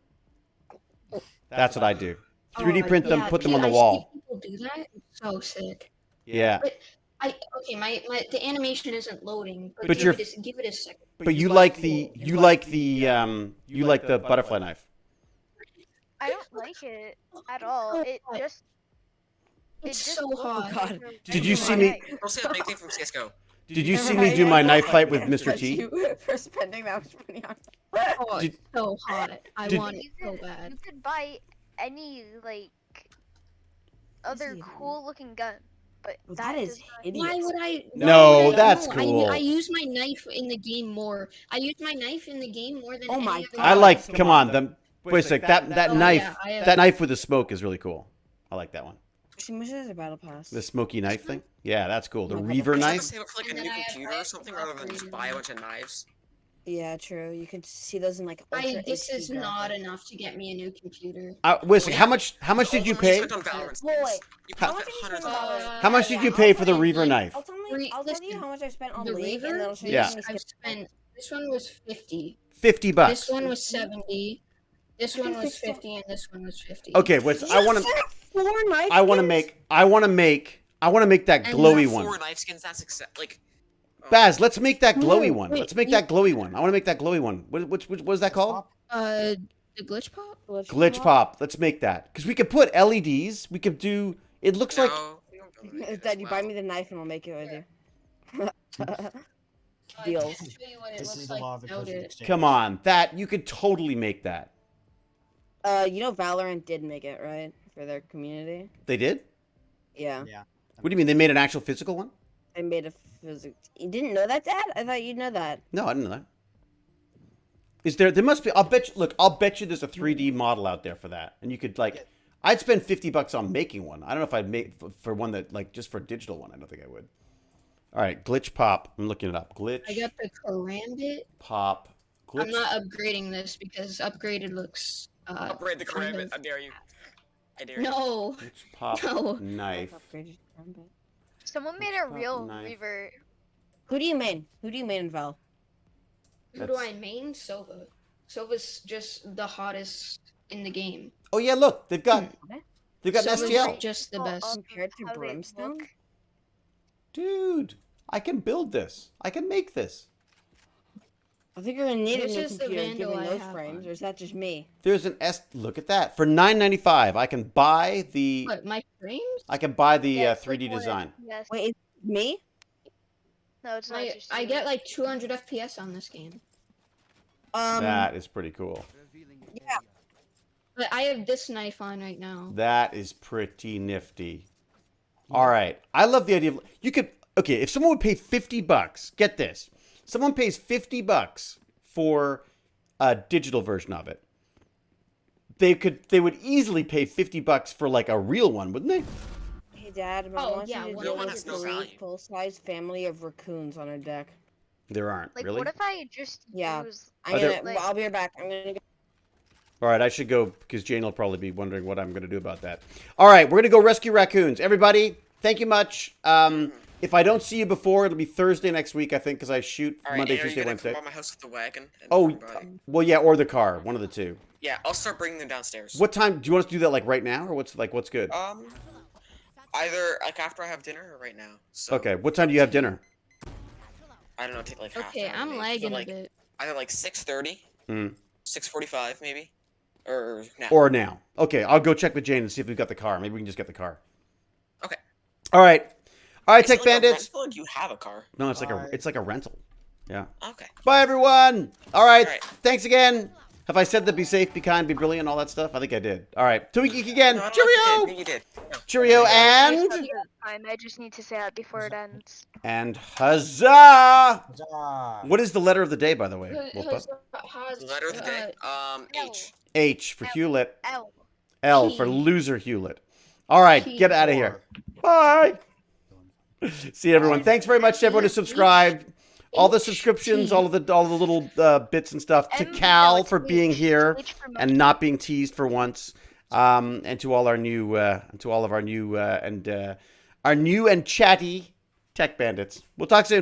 That's what I do. 3D print them, Yeah, put them yeah, on the I see wall. people do that. It's so sick. Yeah. My the animation isn't loading, but, But give it a second. But you like the butterfly knife. I don't like it at all. It just. It's just so looks hot. like God. a Did you regular see me- knife. Don't say a big thing from CS:GO. Did you see me do my knife fight with Mr. T? You for spending that much money on. Oh, Did- it's so hot. I did- want it You so could, bad. you could buy any like other Easy. cool looking gun, but That is does not- hideous. Why would I? No, why would I- that's no, cool. I use my knife in the game more. I use my knife in the game more than. Oh my any other God. I game. like. Come on, wait a sec. That Oh, knife, yeah, I have- that knife with the smoke is really cool. I like that one. See, much is a battle pass? The smoky knife thing. Yeah, that's cool. The Yeah, Reaver It's like knife. to save it for like a And new then I have- computer I or have something rather than just upgraded buy a one. bunch of knives. Yeah, true. You can see those in like. Ultra This HD is not graphics. enough to get me a new computer. Wait a sec. How much did you All the money pay? spent on Valorant Wait, skins. wait. You How probably much spent did you hundreds of spend dollars. on? How much did you pay for the Reaver knife? I'll tell you Listen, how much I spent on The League, and then Reaver, I'll show you Yeah. how many I've skips. spent. This one was 50. $50. This one was 70. This one was 50, and this one was 50. Okay, wait. I want to. Four knife I want to skins? make. I want to make that And glowy not one. 4 knife skins. That's like. oh. Baz, let's make that glowy No, one. wait, Let's make you- that glowy one. I want to make that glowy one. What is that called? The glitch pop? Glitch pop. Let's make that because we could put LEDs. We could do. It looks like. No, we don't go like this. Dad, you buy Wow. me the knife and I'll make it with you. I Deals. can show you what it This looks is the like law of without implicit it. exchange. Come on, that you could totally make that. You know Valorant did make it, right? For their community. They did. Yeah. Yeah. What do you mean? They made an actual physical one? They made a physics. You didn't know that, Dad? I thought you'd know that. No, I didn't know that. Is there? There must be. I'll bet you. Look, I'll bet you there's a 3D model out there for that, and you could like. I'd spend $50 on making one. I don't know if I'd make for one that like just for a digital one. I don't think I would. All right, glitch pop. I'm looking it up. Glitch. I got the Karambit. Pop. Glitch. I'm not upgrading this because upgraded looks. Upgrade the kind Karambit. of- I dare you. I dare you. No. Glitch pop. No. Knife. Someone made Let's a pop real knife. revert. Who do you main? Who do you main, Val? Who do I main? Sova. Sova's just the hottest in the game. Oh yeah, look, they've got an Sova's STL. just the best. Compared to How they Brimstone? look. Dude, I can build this. I can make this. I think you're gonna need a This new is the computer Vandal given I those have frames, on. or is that just me? There's an S. Look at that. For $9.95, I can buy the. What, my frames? I can buy the Yeah, it's 3D like one design. FPS. Wait, it's me? No, it's not just I you. get like 200 FPS on this game. That is pretty cool. Yeah. But I have this knife on right now. That is pretty nifty. All right. I love the idea of you could. Okay, if someone would pay $50, get this. Someone pays $50 for a digital version of it. They would easily pay $50 for like a real one, wouldn't they? Hey, Dad, Mom Oh, wants yeah, you to one do of a them has no value. full-size family of raccoons on a deck. There aren't. Like, really? what if I just Yeah. use I'm Are there- gonna. I'll be right back. I'm gonna go. All right, I should go because Jane will probably be wondering what I'm going to do about that. All right, we're going to go rescue raccoons. Everybody, thank you much. If I don't see you before, it'll be Thursday next week, I think, because I shoot All right, Monday, and are you Tuesday, gonna Wednesday. come by my house with the wagon? And Oh, bring by- well, yeah, or the car, one of the two. yeah, I'll start bringing them downstairs. What time do you want us to do that? Like right now, or what's good? Either like after I have dinner or right now. So Okay, what time do you have dinner? I don't know, take like half Okay, an hour I'm maybe. lagging So, like, a bit. either like 6:30, Hmm. 6:45 maybe, or now. Or now? Okay, I'll go check with Jane and see if we've got the car. Maybe we can just get the car. Okay. All right, Is it Tech like a Bandits. rental, or do you have a car? No, it's like a rental. Yeah. Okay. Bye, everyone. All right. All right. Thanks again. Have I said that be safe, be kind, be brilliant, all that stuff? I think I did. All right. Till we geek again. No, I don't know Cheerio. if you did. No. Cheerio and I just need to say that before it ends. huzzah. Huzzah. What is the letter of the day, by the way? Wolfbutt? The letter of the day. H. H for Hewlett. L. L for loser Hewlett. All right, get out of here. Bye. See you, everyone. Thanks very much to everyone who subscribed. All the subscriptions, all the little bits and stuff. To Cal for being here and not being teased for once, and to all our new, and to all of our new and chatty tech bandits. We'll talk soon.